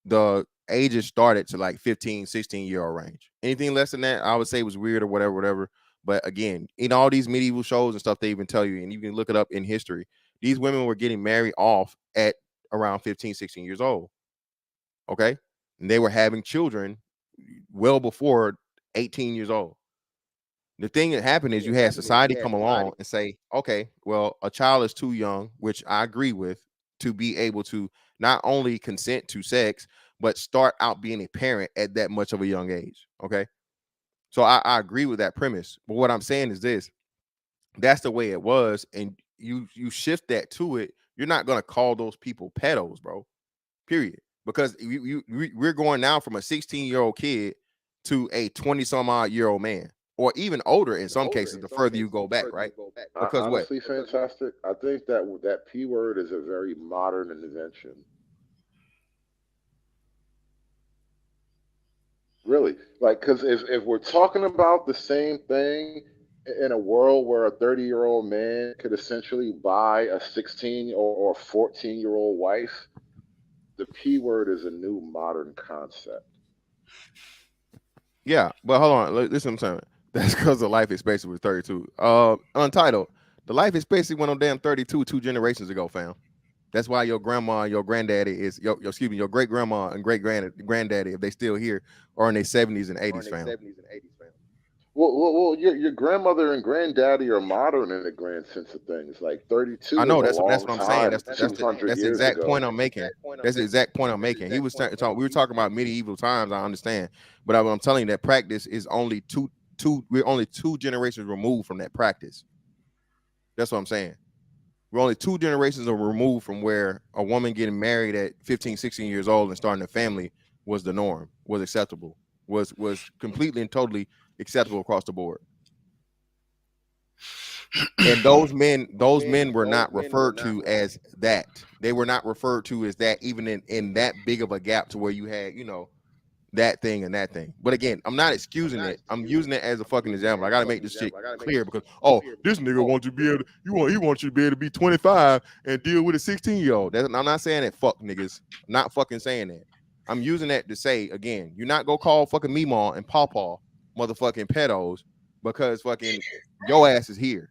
A: the ages started to like 15, 16-year-old range. Anything less than that, I would say was weird or whatever. But again, in all these medieval shows and stuff, they even tell you, and you can look it up in history, these women were getting married off at around 15, 16 years old. Okay. And they were having children well before 18 years old. The thing that happened is you had society come along and say, okay, well, a child is too young, which I agree with, to be able to not only consent to sex, but start out being a parent at that much of a young age. Okay. So I agree with that premise. But what I'm saying is this: that's the way it was. And you shift that to it, you're not gonna call those people pedos, bro. Period. Because we're going now from a 16-year-old kid to a 20 some odd year old man, or even older in some cases, the further you go back, right? Because what?
B: Honestly, fantastic. I think that that p word is a very modern invention. Really, like, because if we're talking about the same thing in a world where a 30-year-old man could essentially buy a 16 or 14-year-old wife, the p word is a new modern concept.
A: Yeah, but hold on. Listen, I'm saying that's because the life expectancy was 32. Untitled. The life expectancy went on damn 32 2 generations ago, fam. That's why your grandma and your granddaddy is excuse me, your great grandma and granddaddy, if they still here, are in their 70s and 80s, fam.
B: Well, your grandmother and granddaddy are modern in the grand sense of things. Like
A: I
B: 32 is
A: know
B: a
A: that's
B: long
A: what I'm saying.
B: time, 200
A: That's the
B: years
A: exact
B: ago.
A: point I'm making. That's the exact point I'm making. He was talking. We were talking about medieval times. I understand, but I'm telling you that practice is only two. We're only 2 generations removed from that practice. That's what I'm saying. We're only 2 generations removed from where a woman getting married at 15, 16 years old and starting a family was the norm, was acceptable, was completely and totally acceptable across the board. And those men were not referred to as that. They were not referred to as that, even in that big of a gap to where you had, that thing and that thing. But again, I'm not excusing it. I'm using it as a fucking example. I gotta make this shit clear because this nigga wants you to be able to, he wants you to be able to be 25 and deal with a 16-year-old. I'm not saying that, fuck niggas. I'm not fucking saying that. I'm using that to say again, you're not gonna call fucking Meemaw and Pawpaw motherfucking pedos because fucking your ass is here.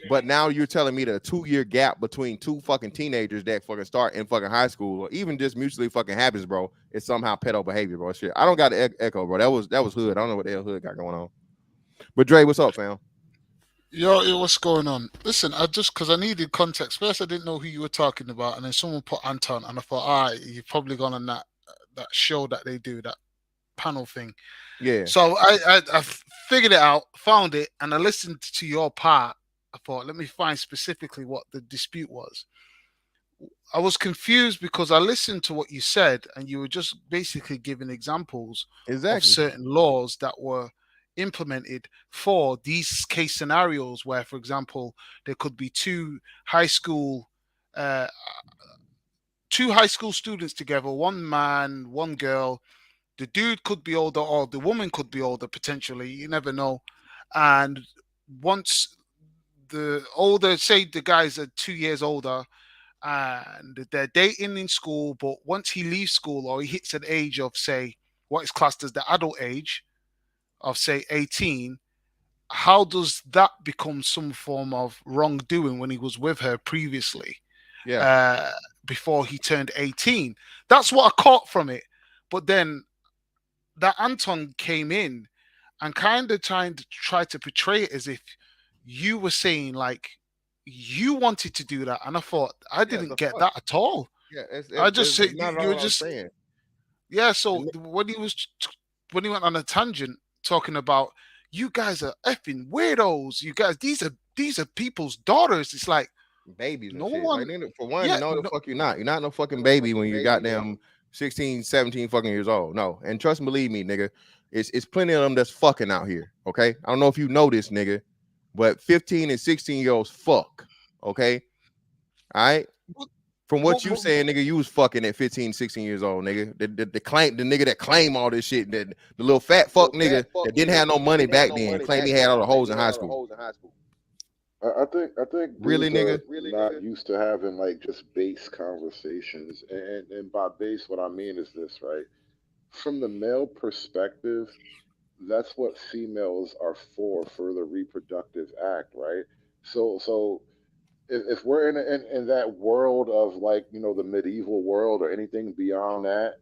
A: But now you're telling me that a 2 year gap between two fucking teenagers that fucking start in fucking high school or even just mutually fucking happens, bro, is somehow pedo behavior, bro. Shit. I don't got the echo, bro. That was hood. I don't know what the hell hood got going on. But Dre, what's up, fam?
C: Yo, what's going on? Listen, I just because I needed context. First, I didn't know who you were talking about, and then someone put Anton, and I thought, all right, you've probably gone on that show that they do, that panel thing.
A: Yeah.
C: So I figured it out, found it, and I listened to your part. I thought, let me find specifically what the dispute was. I was confused because I listened to what you said, and you were just basically giving examples of
A: Exactly.
C: certain laws that were implemented for these case scenarios where, for example, there could be high school uh, two high school students together, one man, one girl. The dude could be older, or the woman could be older potentially. You never know. And once the older, say the guys are 2 years older, and they're dating in school, but once he leaves school or he hits an age of, say, what is classed as the adult age of, say, 18, how does that become some form of wrongdoing when he was with her previously,
A: Yeah.
C: uh, before he turned 18? That's what I caught from it. But then that Anton came in and kind of try to portray it as if you were saying like you wanted to do that, and I thought I
A: Yeah.
C: didn't
A: The
C: get
A: fuck.
C: that at all.
A: Yeah.
C: I just said
A: It's not
C: you were
A: all I'm
C: just
A: saying.
C: yeah.
A: The
C: So
A: ni-
C: when he went on a tangent talking about you guys are effing weirdos, you guys these are people's daughters. It's like
A: Babies and
C: no
A: shit. Like,
C: one,
A: nigga, for one,
C: yeah,
A: no, the
C: no,
A: fuck you're not. You're not no fucking baby when you're goddamn 16, 17 fucking years old. No. And trust and believe me, nigga, it's plenty of them that's fucking out here. Okay. I don't know if you know this, nigga, but 15 and 16-year-olds fuck. Okay. All right.
C: but,
A: From what you
C: but
A: saying, nigga, you was fucking at 15, 16 years old, nigga. The nigga that claim all this shit, the little fat fuck nigga that didn't have no money back then, claim he had all the hoes in high school.
B: I think
A: Really,
B: dudes are
A: nigga?
B: not used to having like just base conversations, and by base, what I mean is this, right? From the male perspective, that's what females are for the reproductive act, right? So if we're in that world of like the medieval world or anything beyond that,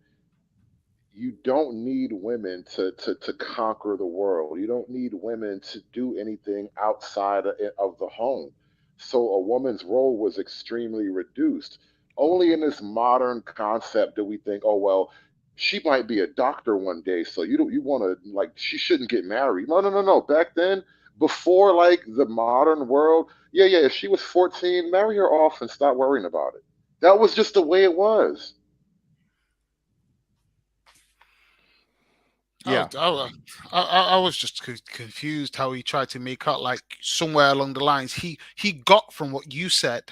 B: you don't need women to conquer the world. You don't need women to do anything outside of the home. So a woman's role was extremely reduced. Only in this modern concept do we think, oh well, she might be a doctor one day, so you want to like she shouldn't get married. No, no, no, no. Back then, before like the modern world, yeah, yeah. If she was 14, marry her off and stop worrying about it. That was just the way it was.
C: I,
A: Yeah.
C: was- I was just confused how he tried to make out like somewhere along the lines he got from what you said,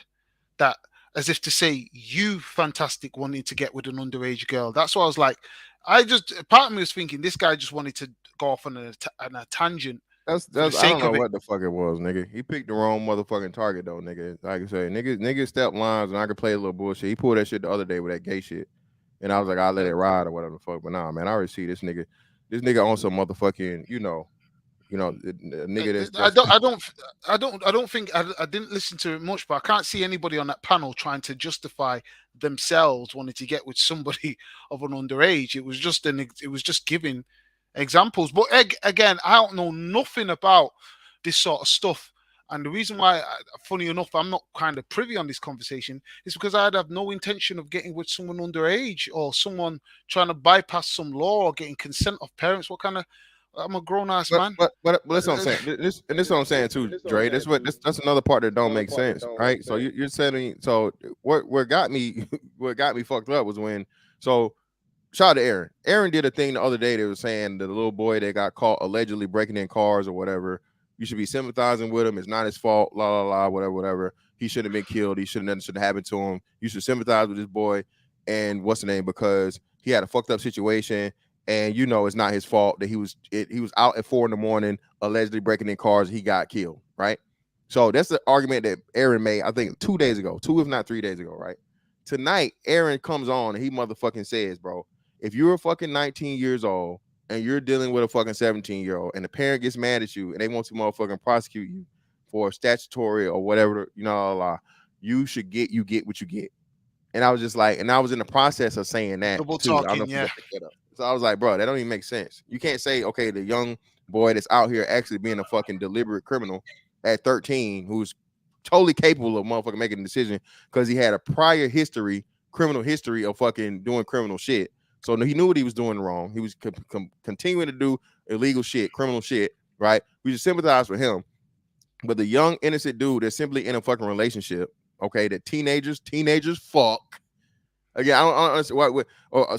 C: that as if to say you fantastic wanting to get with an underage girl. That's what I was like. I just part of me was thinking this guy just wanted to go off on a tangent for the
A: That's I don't
C: sake
A: know
C: of it.
A: what the fuck it was, nigga. He picked the wrong motherfucking target though, nigga. Like I say, nigga step lines and I could play a little bullshit. He pulled that shit the other day with that gay shit. And I was like, I'll let
C: Yeah.
A: it ride or whatever the fuck. But nah, man, I already see this nigga. This nigga on some motherfucking, the nigga
C: I
A: that's
C: don't, I don't, I don't think I didn't listen to it much, but I can't see anybody on that panel trying to justify themselves wanting to get with somebody of an underage. It was just giving examples. But again, I don't know nothing about this sort of stuff. And the reason why, funny enough, I'm not kind of privy on this conversation is because I'd have no intention of getting with someone underage or someone trying to bypass some law or getting consent of parents. What kind of I'm a grown ass
A: but
C: man.
A: but but, but that's what I'm saying. This is what I'm saying too, Dre. That's another part that don't make sense, right? So you're saying so what got me what got me fucked up was when so shout out to Aaron. Aaron did a thing the other day that was saying that the little boy that got caught allegedly breaking in cars or whatever, you should be sympathizing with him. It's not his fault, la la la, whatever, whatever. He shouldn't have been killed. He shouldn't nothing should have happened to him. You should sympathize with this boy and what's the name because he had a fucked up situation and it's not his fault that he was out at 4 a.m. allegedly breaking in cars. He got killed, right? So that's the argument that Aaron made, I think 2 days ago, 2 if not 3 days ago, right? Tonight, Aaron comes on and he motherfucking says, bro, if you're a fucking 19 years old and you're dealing with a fucking 17-year-old and the parent gets mad at you and they want to motherfucking prosecute you for statutory or whatever, you should get what you get. And I was just like, and I was in the process of saying that
C: Double
A: too. I don't know
C: talking,
A: if you
C: yeah.
A: got picked that up. So I was like, bro, that don't even make sense. You can't say, okay, the young boy that's out here actually being a fucking deliberate criminal at 13, who's totally capable of motherfucking making a decision because he had a prior history, criminal history of fucking doing criminal shit. So he knew what he was doing wrong. He was continuing to do illegal shit, criminal shit, right? We just sympathize with him. But the young, innocent dude that's simply in a fucking relationship, okay, that teenagers fuck. Again, I don't understand.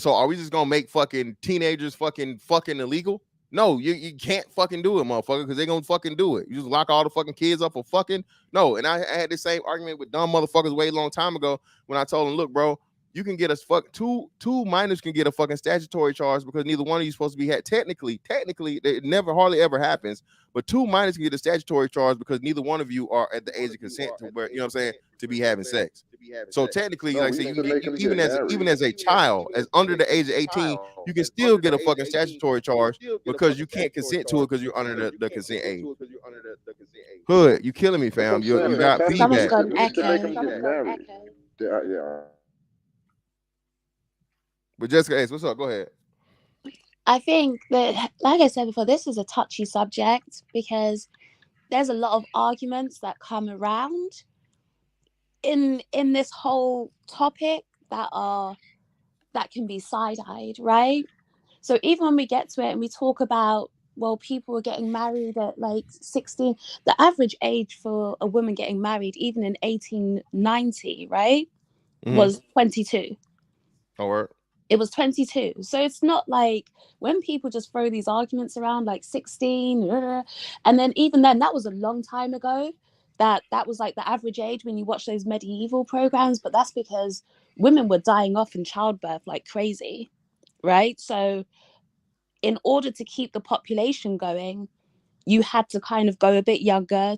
A: So are we just gonna make fucking teenagers fucking illegal? No, you can't fucking do it, motherfucker, because they're gonna fucking do it. You just lock all the fucking kids up for fucking no. And I had the same argument with dumb motherfuckers way long time ago when I told them, look, bro, you can get two minors can get a fucking statutory charge because neither one of you supposed to be had. Technically, it never hardly ever happens. But two minors can get a statutory charge because neither one of you are at the age of consent to where, you know what I'm saying, to be having sex. So technically,
B: No,
A: like I
B: we
A: say,
B: used to make them get
A: even
B: married.
A: as a child, as under the age of 18, you can still get a fucking statutory charge because you can't consent to it because you're under the consent age. Hood, you killing me,
B: That's what
A: fam.
B: I'm
A: You
B: saying,
A: got
B: man.
D: Someone's
A: feedback.
D: got an
B: We used to make them
D: echo.
B: get married. Yeah.
A: But Jessica Ace, what's up? Go ahead.
D: I think that, like I said before, this is a touchy subject because there's a lot of arguments that come around in this whole topic that can be side-eyed, right? So even when we get to it and we talk about, well, people were getting married at like 16, the average age for a woman getting married, even in 1890, right, was 22.
A: Oh, word.
D: It was 22. So it's not like when people just throw these arguments around like 16, and then even then, that was a long time ago. That was like the average age when you watch those medieval programs, but that's because women were dying off in childbirth like crazy, right? So in order to keep the population going, you had to kind of go a bit younger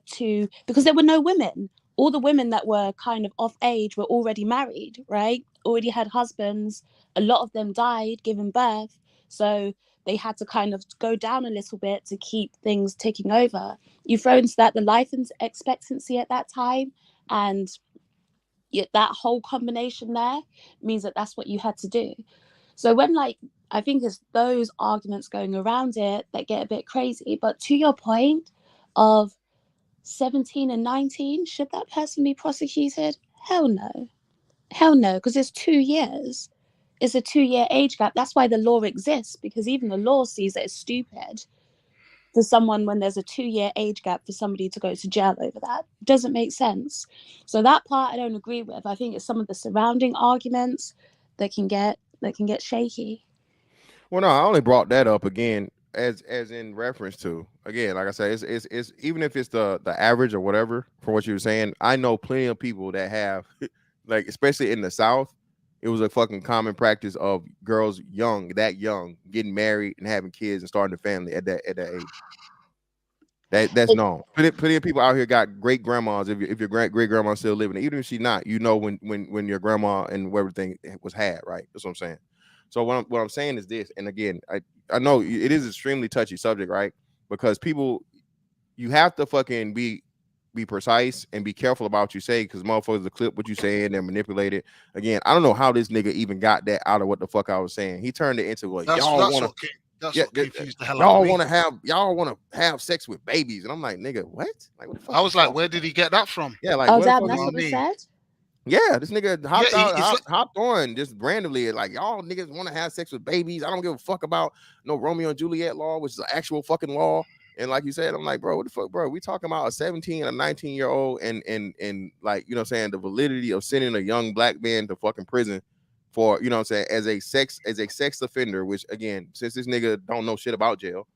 D: because there were no women. All the women that were kind of off age were already married, right? Already had husbands. A lot of them died giving birth. So they had to kind of go down a little bit to keep things ticking over. You throw into that the life expectancy at that time, and that whole combination there means that that's what you had to do. So when I think it's those arguments going around it that get a bit crazy. But to your point of 17 and 19, should that person be prosecuted? Hell no. Hell no, because it's 2 years. It's a 2-year age gap. That's why the law exists, because even the law sees that it's stupid for someone when there's a 2-year age gap for somebody to go to jail over that. It doesn't make sense. So that part I don't agree with. I think it's some of the surrounding arguments that can get shaky.
A: Well, no, I only brought that up again as in reference to, again, like I said, it's even if it's the average or whatever for what you were saying. I know plenty of people that have like, especially in the South, it was a fucking common practice of girls young getting married and having kids and starting a family at that age. That's known. Plenty of people out here got great grandmas. If your great grandma's still living, even if she's not, you know, when your grandma and everything was had, right? That's what I'm saying. So what I'm saying is this, and again, I know it is an extremely touchy subject, right? Because people, you have to fucking be precise and be careful about what you say, because motherfuckers will clip what you say and then manipulate it. Again, I don't know how this nigga even got that out of what the fuck I was saying. He turned it into like, y'all want to.
C: That's what confused the hell out
A: Y'all
C: of me.
A: y'all want to have sex with babies, and I'm like, nigga, what? Like, what the fuck?
C: I was like, where did he get that from?
A: Yeah, like,
D: Oh damn, that's what they said.
A: Yeah, this nigga
C: Yeah,
A: hopped on just randomly, like, y'all niggas want to have sex with babies. I don't give a fuck about no Romeo and Juliet law, which is an actual fucking law. And like you said, I'm like, bro, what the fuck, bro? We talking about a 17 and a 19-year-old and like, you know what I'm saying, the validity of sending a young black man to fucking prison for, you know what I'm saying, as a sex offender, which again, since this nigga don't know shit about jail,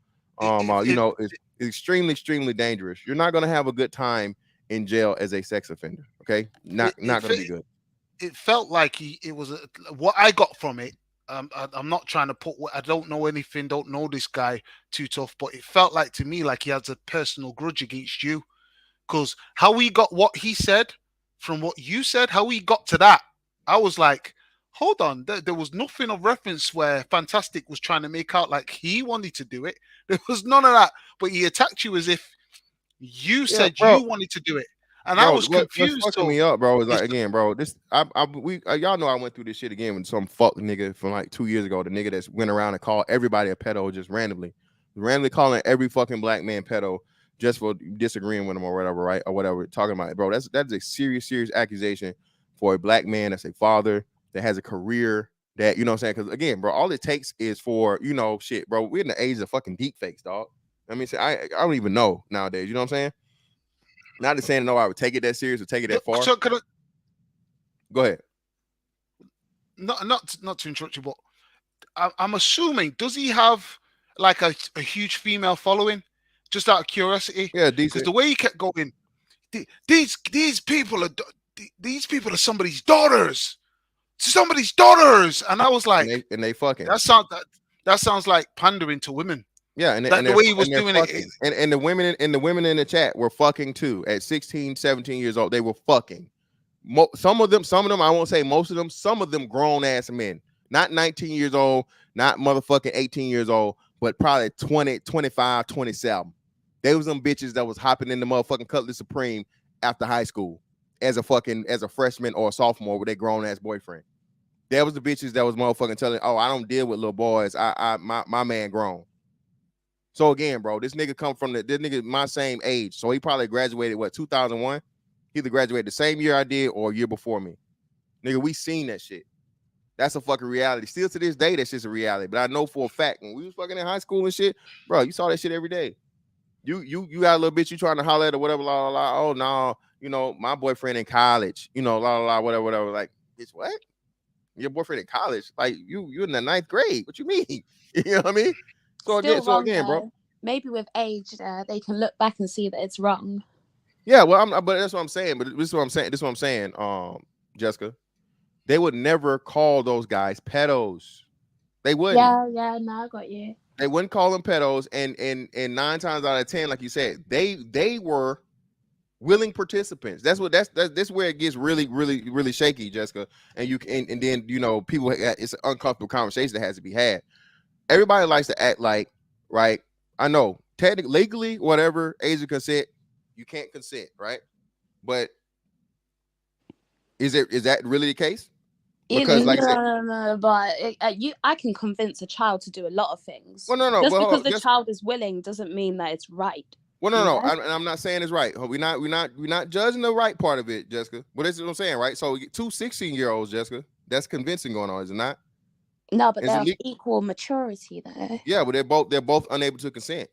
A: you know, it's extremely dangerous. You're not gonna have a good time in jail as a sex offender. Okay, not gonna be good.
C: It felt like it was what I got from it. I'm not trying to put. I don't know anything. Don't know this guy too tough, but it felt like to me like he has a personal grudge against you, because how he got what he said from what you said, how he got to that, I was like, hold on, there was nothing of reference where Fantastic was trying to make out like he wanted to do it. There was none of that, but he attacked you as if you said
A: bro.
C: you wanted to do it. And
A: bro,
C: I was confused.
A: What's fucking me up, bro, is like, again, bro, this y'all know I went through this shit again with some fuck nigga from like 2 years ago. The nigga that's went around and called everybody a pedo just randomly calling every fucking black man pedo just for disagreeing with him or whatever, right? Or whatever, talking about it, bro. That's a serious accusation for a black man that's a father that has a career that, you know what I'm saying? Because again, bro, all it takes is for, you know, shit, bro. We're in the age of fucking deep fakes, dog. I mean, I don't even know nowadays. You know what I'm saying? Not to saying no, I would take it that serious or take it that far.
C: So could I,
A: Go ahead.
C: not to interrupt you, but I'm assuming, does he have like a huge female following? Just out of curiosity,
A: Yeah,
C: because
A: decent.
C: the way he kept going, these people are somebody's daughters, and I was like,
A: And they fucking.
C: that sounds like pandering to women.
A: Yeah,
C: The way he was doing
A: fucking.
C: it.
A: And the women in the chat were fucking too. At 16, 17 years old, they were fucking. Some of them, I won't say most of them, some of them grown ass men, not 19 years old, not motherfucking 18 years old, but probably 20, 25, 27. They was them bitches that was hopping in the motherfucking Cutlass Supreme after high school as a freshman or a sophomore with their grown ass boyfriend. That was the bitches that was motherfucking telling, oh, I don't deal with little boys. My man grown. So again, bro, this nigga my same age. So he probably graduated 2001. He either graduated the same year I did or a year before me. Nigga, we seen that shit. That's a fucking reality. Still to this day, that's just a reality. But I know for a fact when we was fucking in high school and shit, bro, you saw that shit every day. You got a little bitch you trying to holler at or whatever, la la la. Oh no, you know, my boyfriend in college, you know, la la la, whatever. Like, bitch, what? Your boyfriend in college? Like you in the 9th grade. What you mean? You know what I mean? So again, bro.
D: Maybe with age, they can look back and see that it's wrong.
A: Yeah, well, but that's what I'm saying. But this is what I'm saying. Jessica, they would never call those guys pedos. They wouldn't.
D: Yeah, no, I got you.
A: They wouldn't call them pedos, and 9 times out of 10, like you said, they were willing participants. That's where it gets really, really, really shaky, Jessica. And then you know people, it's an uncomfortable conversation that has to be had. Everybody likes to act like, right? I know, technically, legally, whatever age of consent, you can't consent, right? But is that really the case? Because
D: no, but I can convince a child to do a lot of things.
A: Well, no,
D: just because the child is willing doesn't mean that it's right.
A: Well, no, I'm not saying it's right. We're not judging the right part of it, Jessica. But that's what I'm saying, right? So 2 16-year-olds, Jessica, that's convincing going on, is it not?
D: No, but they're of equal maturity though.
A: Yeah, but they're both unable to consent.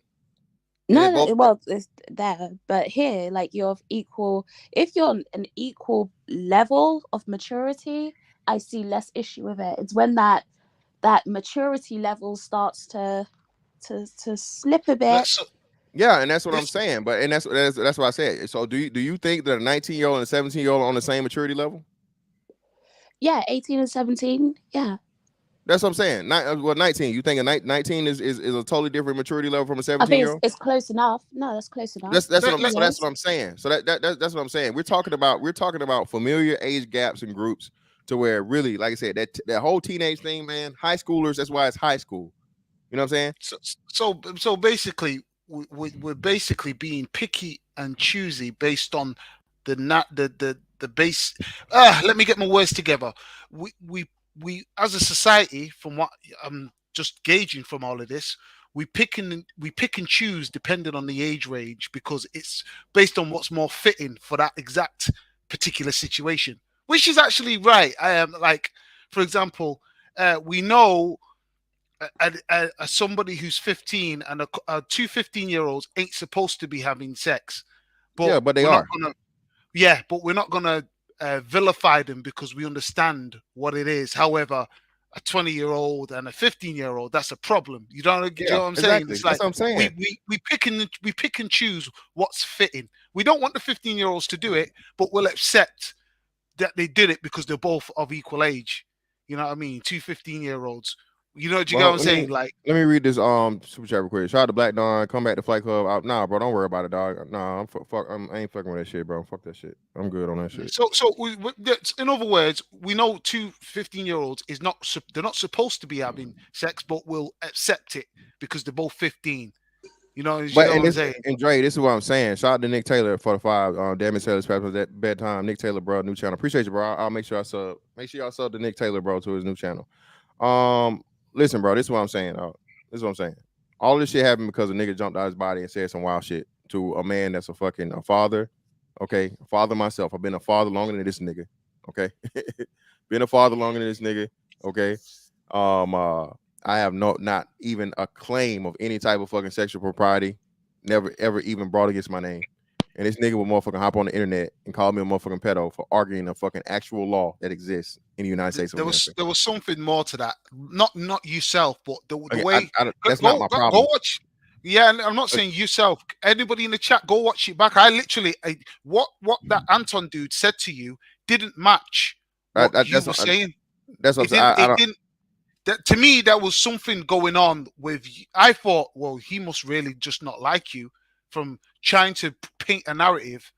D: No, well, it's there, but here, like you're of equal. If you're on an equal level of maturity, I see less issue with it. It's when that maturity level starts to slip a bit.
A: Yeah, and that's what I'm saying. But that's what I said. So do you think that a 19-year-old and a 17-year-old are on the same maturity level?
D: Yeah, 18 and 17. Yeah.
A: That's what I'm saying. 19. You think a 19 is a totally different maturity level from a 17-year-old?
D: It's close enough. No, that's close enough.
A: That's what I'm saying. So that's what I'm saying. We're talking about familiar age gaps and groups to where really, like I said, that whole teenage thing, man. High schoolers. That's why it's high school. You know what I'm saying?
C: So basically, we're basically being picky and choosy based on the base. Let me get my words together. We as a society, from what I'm just gauging from all of this, we pick and choose depending on the age range because it's based on what's more fitting for that exact particular situation, which is actually right. I am like, for example, we know somebody who's 15 and two 15-year-olds ain't supposed to be having sex,
A: but they are.
C: But we're not gonna vilify them because we understand what it is. However, a 20-year-old and a 15-year-old, that's a problem. You know what I'm saying? It's like,
A: that's what I'm saying.
C: We pick and choose what's fitting. We don't want the 15-year-olds to do it, but we'll accept that they did it because they're both of equal age. You know what I mean? Two 15-year-olds. You know what I'm saying? Like,
A: let me read this super chat real quick. Shout out to Black Dawn. Come back to Flight Club. Nah, bro, don't worry about it, dog. Nah, I ain't fucking with that shit, bro. Fuck that shit. I'm good on that shit.
C: So in other words, we know two 15-year-olds they're not supposed to be having sex, but we'll accept it because they're both 15. You know what I'm saying?
A: And Dre, this is what I'm saying. Shout out to Nick Taylor for the 5. Damage Taylor's Pepper at bedtime. Nick Taylor, bro, new channel. Appreciate you, bro. I'll make sure I sub. Make sure y'all sub to Nick Taylor, bro, to his new channel. Listen, bro, this is what I'm saying. All this shit happened because a nigga jumped out his body and said some wild shit to a man that's a father. Okay, a father myself. I've been a father longer than this nigga. Okay, been a father longer than this nigga. Okay. I have not even a claim of any type of fucking sexual propriety. Never ever even brought against my name. And this nigga will motherfucking hop on the internet and call me a motherfucking pedo for arguing a fucking actual law that exists in the United States of America.
C: There was something more to that. Not yourself, but the
A: Okay,
C: way.
A: that's not my problem.
C: Go watch. Yeah, and I'm not saying yourself. Anybody in the chat, go watch it back. What that Anton dude said to you didn't match what you were saying.
A: That's what I'm saying.
C: To me, there was something going on with. I thought, well, he must really just not like you from trying to paint a narrative.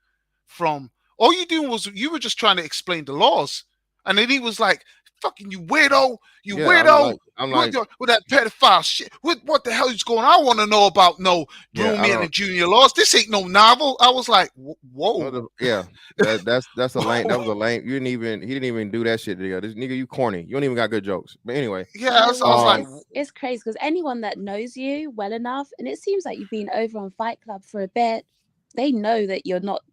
C: From all you doing was you were just trying to explain the laws, and then he was like, "Fucking you weirdo, you weirdo."
A: I'm like,
C: with that pedophile shit. What the hell is going on? I want to know about Broomian and Junior laws. This ain't no novel. I was like, whoa.
A: That's a lame. That was a lame. He didn't even do that shit together. This nigga, you corny. You don't even got good jokes. But anyway.
C: Yeah, I was like,
D: it's crazy because anyone that knows you well enough, and it seems like you've been over on Fight Club for a bit, they know that you're not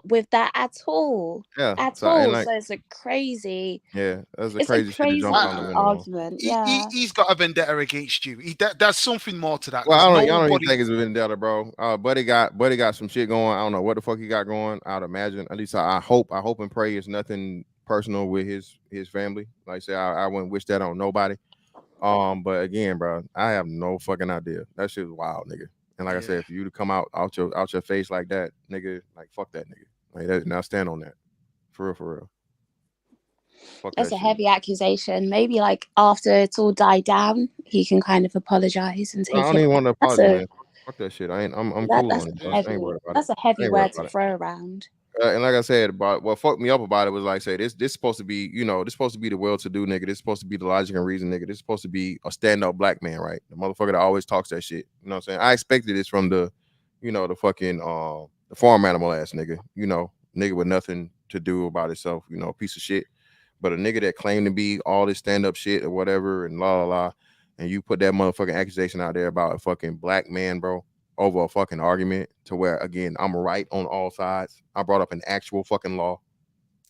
D: with that at all.
A: Yeah.
D: At all. So it's a crazy.
A: Yeah, that's a crazy
D: argument. Yeah.
C: He's got a vendetta against you. There's something more to that.
A: Well, I don't even think it's a vendetta, bro. Buddy got some shit going. I don't know what the fuck he got going. I'd imagine. At least I hope and pray it's nothing personal with his family. Like I said, I wouldn't wish that on nobody. But again, bro, I have no fucking idea. That shit was wild, nigga. And like I said, for you to come out your face like that, nigga, like fuck that nigga. Like that, now stand on that. For real.
D: Fuck that's a heavy accusation. Maybe like after it's all died down, he can kind of apologize and take it.
A: I don't even want to apologize. Fuck that shit. I'm cool on it.
D: That's a heavy word to throw around.
A: And like I said, what fucked me up about it was like, say this supposed to be, this supposed to be the well-to-do nigga. This supposed to be the logic and reason nigga. This supposed to be a stand-up black man, right? The motherfucker that always talks that shit. You know what I'm saying? I expected this from the fucking the farm animal ass nigga. Nigga with nothing to do about himself. Piece of shit. But a nigga that claimed to be all this stand-up shit or whatever and la la la, and you put that motherfucking accusation out there about a fucking black man, bro, over a fucking argument to where, again, I'm right on all sides. I brought up an actual fucking law.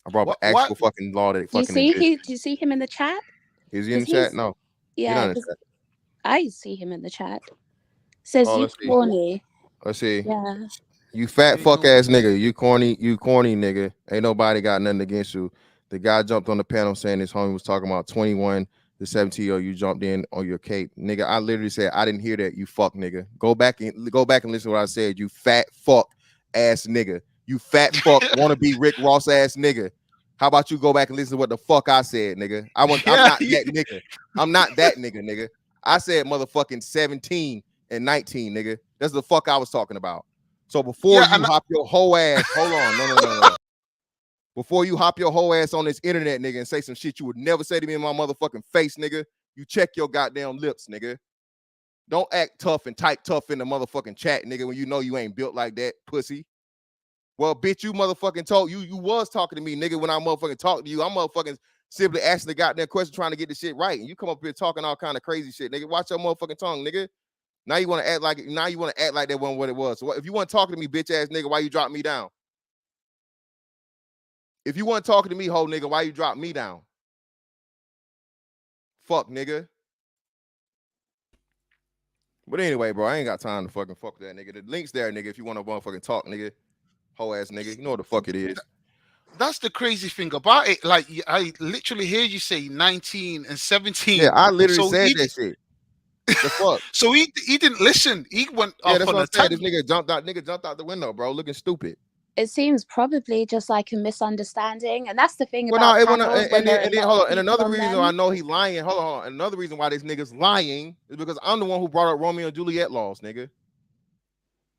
A: I brought up an actual fucking law that fucking exists.
D: Do you see him in the chat?
A: Is he in the chat? No.
D: Yeah. I see him in the chat. Says you corny.
A: Let's see.
D: Yeah.
A: You fat fuck ass nigga. You corny nigga. Ain't nobody got nothing against you. The guy jumped on the panel saying his homie was talking about 21 to 17. You jumped in on your cape, nigga. I literally said I didn't hear that. You fuck nigga. Go back and listen to what I said. You fat fuck ass nigga. You fat fuck wanna be Rick Ross ass nigga. How about you go back and listen to what the fuck I said, nigga? I'm not that nigga. I'm not that nigga. I said motherfucking 17 and 19, nigga. That's the fuck I was talking about. So before you hop your whole ass, hold on, no. Before you hop your whole ass on this internet, nigga, and say some shit you would never say to me in my motherfucking face, nigga, you check your goddamn lips, nigga. Don't act tough and type tough in the motherfucking chat, nigga, when you know you ain't built like that, pussy. Well, bitch, you motherfucking told you was talking to me, nigga, when I motherfucking talked to you. I'm motherfucking simply asking the goddamn question, trying to get the shit right. And you come up here talking all kind of crazy shit, nigga. Watch your motherfucking tongue, nigga. Now you want to act like that wasn't what it was. So if you want to talk to me, bitch ass nigga, why you drop me down? If you weren't talking to me, whole nigga, why you drop me down? Fuck, nigga. But anyway, bro, I ain't got time to fucking fuck that nigga. The link's there, nigga, if you want to motherfucking talk, nigga. Whole ass nigga. You know what the fuck it is.
C: That's the crazy thing about it. Like, I literally hear you say 19 and 17.
A: Yeah, I literally said that shit. The fuck?
C: So he didn't listen. He went off on a
A: tangent. This nigga jumped out the window, bro, looking stupid.
D: It seems probably just like a misunderstanding, and that's the thing about panels.
A: And hold on. And another reason I know he lying. Hold on. Another reason why this nigga's lying is because I'm the one who brought up Romeo and Juliet laws, nigga.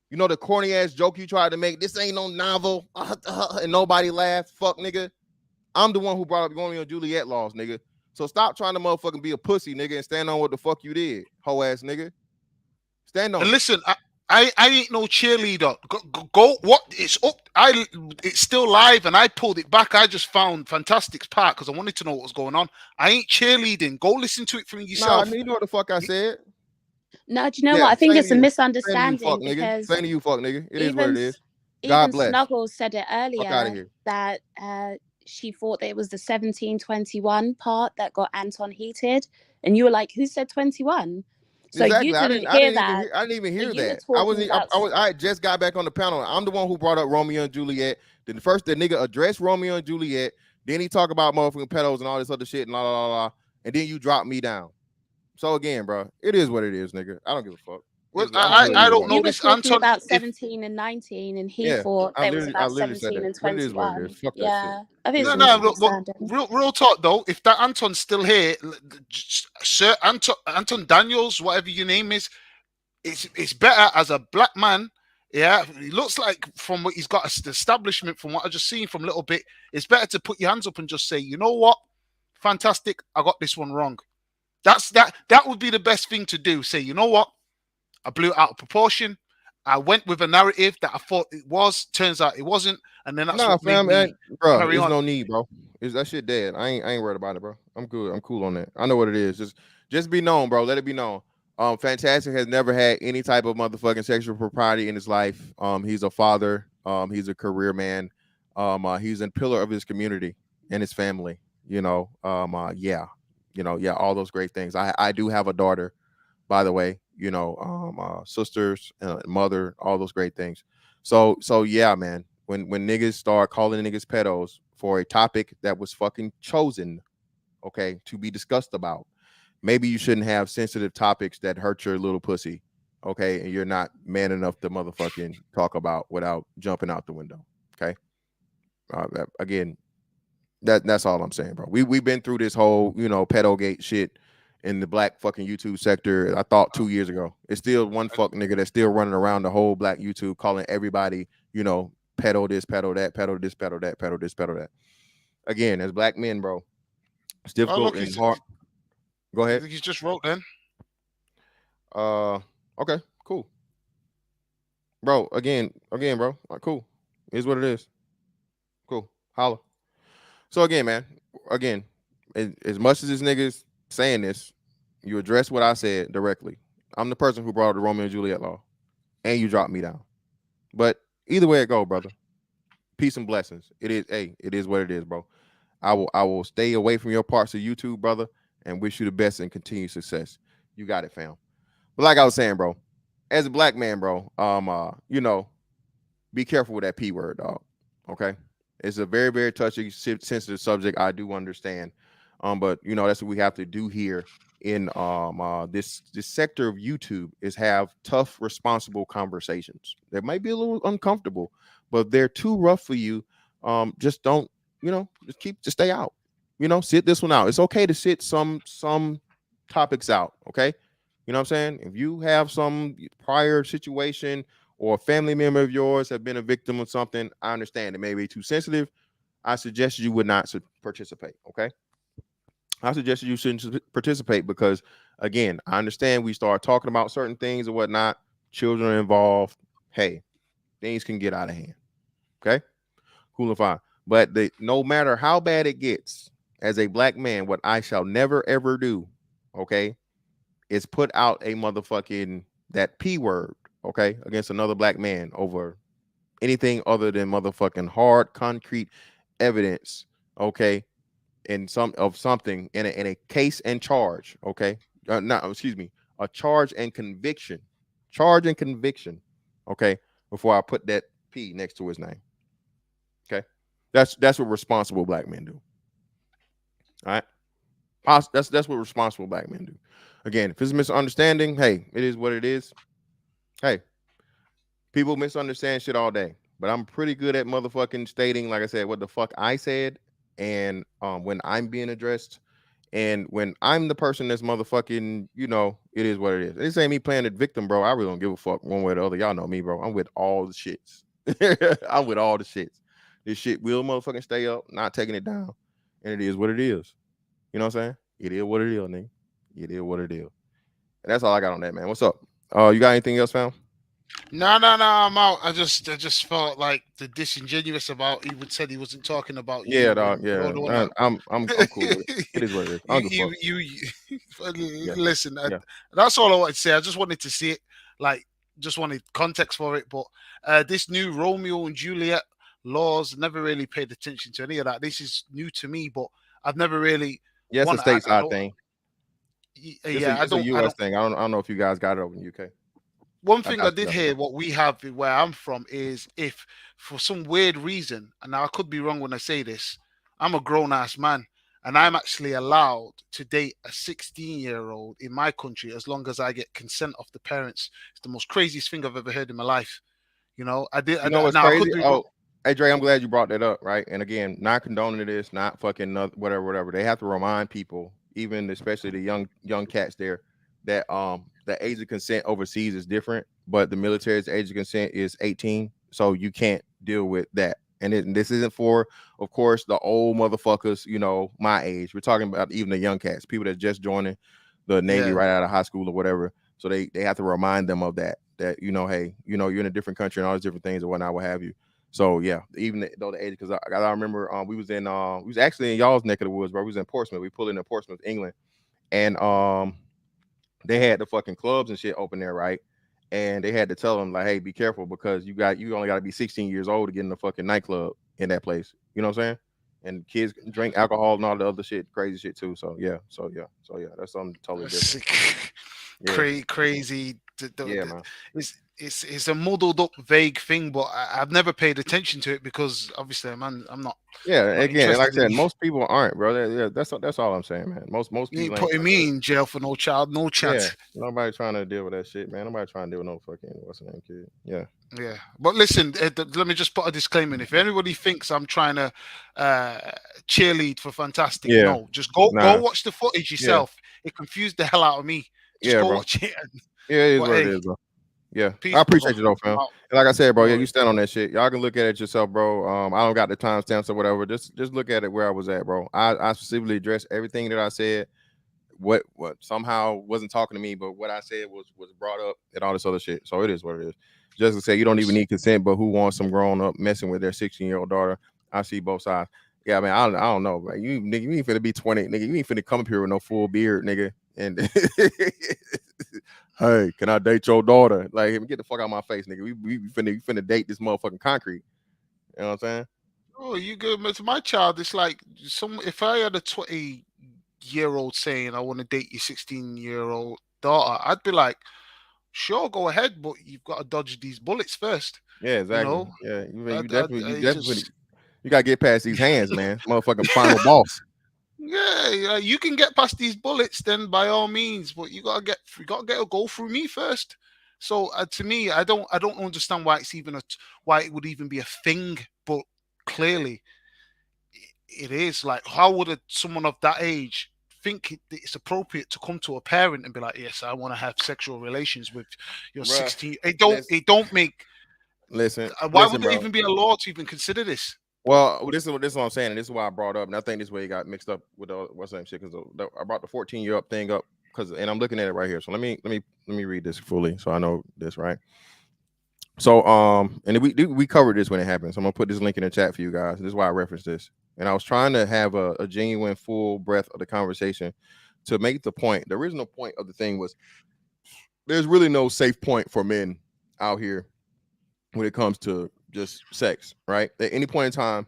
A: You know the corny ass joke you tried to make. This ain't no novel, and nobody laughed. Fuck, nigga. I'm the one who brought up Romeo and Juliet laws, nigga. So stop trying to motherfucking be a pussy, nigga, and stand on what the fuck you did, hoe ass nigga. Stand on.
C: And listen, I ain't no cheerleader. Go what? It's up. It's still live, and I pulled it back. I just found Fantastic's part because I wanted to know what was going on. I ain't cheerleading. Go listen to it for yourself.
A: Nah, you know what the fuck I said.
D: No, do you know what? I think it's a misunderstanding because
A: saying to you, fuck, nigga. It is what it is.
D: God bless. Snuggles said it earlier
A: Fuck out of here.
D: that she thought that it was the 1721 part that got Anton heated, and you were like, "Who said 21?" So you
A: Exactly.
D: didn't hear that.
A: I didn't even
D: So
A: hear
D: you were
A: that.
D: talking about.
A: I just got back on the panel. I'm the one who brought up Romeo and Juliet. Then first the nigga addressed Romeo and Juliet. Then he talked about motherfucking pedos and all this other shit and la la la la. And then you drop me down. So again, bro, it is what it is, nigga. I don't give a fuck.
C: Well,
A: I'm good
C: I
A: either
C: don't
A: way.
C: know
D: You were
C: this,
D: talking
C: Anton.
D: about
C: If
D: 17 and 19, and he
A: Yeah,
D: thought
A: I
D: it was about
A: literally said
D: 17
A: that.
D: and
A: But it is what it is.
D: 21.
A: Fuck that shit.
D: Yeah, I think
A: It is
D: it's
A: what it
C: no,
A: is.
C: but
D: misunderstanding.
C: real talk though. If that Anton's still here, Sir Anton Daniels, whatever your name is, it's better as a black man. Yeah, he looks like from what he's got the establishment. From what I just seen from a little bit, it's better to put your hands up and just say, you know what, fantastic, I got this one wrong. That would be the best thing to do. Say, you know what, I blew it out of proportion. I went with a narrative that I thought it was. Turns out it wasn't, and then that's
A: Nah,
C: what made
A: fam,
C: me
A: bro,
C: carry
A: there's
C: on.
A: no need, bro. Is that shit dead? I ain't worried about it, bro. I'm good. I'm cool on that. I know what it is. Just be known, bro. Let it be known. Fantastic has never had any type of motherfucking sexual propriety in his life. He's a father. He's a career man. He's a pillar of his community and his family. Yeah. Yeah, all those great things. I do have a daughter, by the way. Sisters, mother, all those great things. So yeah, man. When niggas start calling niggas pedos for a topic that was fucking chosen, okay, to be discussed about, maybe you shouldn't have sensitive topics that hurt your little pussy, okay, and you're not man enough to motherfucking talk about without jumping out the window, okay. Again, that's all I'm saying, bro. We've been through this whole pedogate shit in the black fucking YouTube sector. I thought 2 years ago. It's still one fuck nigga that's still running around the whole black YouTube calling everybody pedo this, pedo that, pedo this, pedo that, pedo this, pedo that. Again, as black men, bro, it's
C: Oh,
A: difficult
C: look,
A: and hard. Go ahead.
C: he's just wrote then.
A: Okay, cool, bro. Again, bro. Cool. Is what it is. Cool. Holla. So again, man. Again, as much as this nigga's saying this, you address what I said directly. I'm the person who brought up the Romeo and Juliet law, and you dropped me down. But either way it go, brother. Peace and blessings. It is what it is, bro. I will stay away from your parts of YouTube, brother, and wish you the best and continued success. You got it, fam. But like I was saying, bro, as a black man, bro, be careful with that P word, dog. Okay? It's a very, very touchy, sensitive subject. I do understand. But that's what we have to do here in this sector of YouTube is have tough, responsible conversations. They might be a little uncomfortable, but they're too rough for you. Just don't, just stay out. Sit this one out. It's okay to sit some topics out. Okay. You know what I'm saying? If you have some prior situation or a family member of yours have been a victim of something, I understand it may be too sensitive. I suggest you would not participate. Okay. I suggest you shouldn't participate because, again, I understand we start talking about certain things and whatnot. Children are involved. Hey, things can get out of hand. Okay. Cool and fine. But no matter how bad it gets, as a black man, what I shall never, ever do, okay, is put out a motherfucking that P word, okay, against another black man over anything other than motherfucking hard, concrete evidence, okay, in something in a case and charge, okay, a charge and conviction, okay, before I put that P next to his name, okay. That's what responsible black men do. All right. That's what responsible black men do. Again, if it's a misunderstanding, hey, it is what it is. Hey, people misunderstand shit all day, but I'm pretty good at motherfucking stating, like I said, what the fuck I said, and when I'm being addressed, and when I'm the person that's motherfucking, it is what it is. This ain't me playing the victim, bro. I really don't give a fuck one way or the other. Y'all know me, bro. I'm with all the shits. I'm with all the shits. This shit will motherfucking stay up, not taking it down, and it is what it is. You know what I'm saying? It is what it is, nigga. It is what it is. And that's all I got on that, man. What's up? You got anything else, fam?
C: No, I'm out. I just felt like the disingenuous about he said he wasn't talking about you.
A: Yeah, dog. Yeah, I'm cool with it. It is what it is. I don't give a fuck.
C: Listen.
A: Yeah.
C: That's all I wanted to say. I just wanted to see it, like, just wanted context for it. But this new Romeo and Juliet laws. Never really paid attention to any of that. This is new to me, but I've never really
A: Yeah, it's a
C: I
A: stateside
C: don't.
A: thing.
C: Yeah, I
A: It's a
C: don't. I
A: U.S.
C: don't.
A: thing. I don't know if you guys got it over in the UK.
C: One
A: I
C: thing I
A: doubt you
C: did
A: got it.
C: hear, what we have where I'm from, is if for some weird reason, and now I could be wrong when I say this, I'm a grown ass man, and I'm actually allowed to date a 16-year-old in my country as long as I get consent of the parents. It's the most craziest thing I've ever heard in my life. You know, I did.
A: You know what's
C: Now I
A: crazy?
C: could be wrong.
A: Oh, hey Dre, I'm glad you brought that up, right? And again, not condoning this, not fucking whatever. They have to remind people, even especially the young cats there, that the age of consent overseas is different, but the military's age of consent is 18, so you can't deal with that. And this isn't for, of course, the old motherfuckers, my age. We're talking about even the young cats, people that just joining the Navy
C: Yeah,
A: right out of high school or whatever. So they have to remind them of that hey, you're in a different country and all these different things and whatnot, what have you. So yeah, even though the age, because I remember we was actually in y'all's neck of the woods, bro. We was in Portsmouth. We pulled into Portsmouth, England, and they had the fucking clubs and shit open there, right? And they had to tell them like, hey, be careful because you only got to be 16 years old to get in the fucking nightclub in that place. You know what I'm saying? And kids drink alcohol and all the other shit, crazy shit too. So yeah, that's something totally different. Yeah,
C: crazy.
A: yeah, man.
C: It's a muddled up, vague thing, but I've never paid attention to it because obviously, I'm
A: Yeah,
C: not
A: again, and like I
C: interested in
A: said, most people aren't, bro. Yeah, that's all I'm saying, man. Most
C: you ain't
A: people ain't
C: putting
A: trying to.
C: me in jail for no child, no
A: Yeah,
C: chance.
A: nobody trying to deal with that shit, man. Nobody trying to deal with no fucking what's the name kid. Yeah,
C: Yeah, but listen, let me just put a disclaimer in. If anybody thinks I'm trying to uh, cheerlead for Fantastic,
A: yeah,
C: no, just go
A: nah,
C: watch the footage
A: yeah,
C: yourself. It confused the hell out of me. Just
A: yeah,
C: go
A: bro.
C: watch it.
A: Yeah, it is
C: But
A: what it
C: hey,
A: is, bro. Yeah, I
C: peace, brother.
A: appreciate you though,
C: I'm
A: fam.
C: out.
A: And like I said, bro,
C: No
A: yeah, you
C: worries.
A: stand on that shit. Y'all can look at it yourself, bro. I don't got the timestamps or whatever. Just look at it where I was at, bro. I specifically addressed everything that I said. What somehow wasn't talking to me, but what I said was brought up and all this other shit. So it is what it is. Just to say you don't even
C: Peace.
A: need consent, but who wants some grown up messing with their 16-year-old daughter? I see both sides. Yeah, man, I don't know, bro. You nigga, you ain't finna be 20, nigga. You ain't finna come up here with no full beard, nigga. And hey, can I date your daughter? Like, get the fuck out of my face, nigga. We finna date this motherfucking concrete. You know what I'm saying?
C: Oh, you good? To my child, it's like some. If I had a 20-year-old saying I want to date your 16-year-old daughter, I'd be like, sure, go ahead, but you've got to dodge these bullets first.
A: Yeah,
C: You
A: exactly.
C: know,
A: Yeah,
C: I,
A: you
C: I,
A: definitely, you
C: I
A: definitely,
C: just
A: you gotta get past these hands, man. Motherfucking final boss.
C: yeah, you can get past these bullets, then by all means, but you gotta get a go through me first. So to me, I don't understand why it's even why it would even be a thing, but clearly it is. Like, how would someone of that age think it's appropriate to come to a parent and be like, yes, I want to have sexual relations with your
A: Bruh,
C: 16?
A: listen,
C: It don't make. Why would
A: listen,
C: there
A: bro.
C: even be a law to even consider this?
A: Well, this is what I'm saying, and this is why I brought up, and I think this way it got mixed up with the what's the name shit because I brought the 14-year up thing up and I'm looking at it right here. So let me read this fully so I know this right. So and we covered this when it happened. So I'm gonna put this link in the chat for you guys. This is why I referenced this, and I was trying to have a genuine full breath of the conversation to make the point. The original point of the thing was there's really no safe point for men out here when it comes to just sex, right? At any point in time,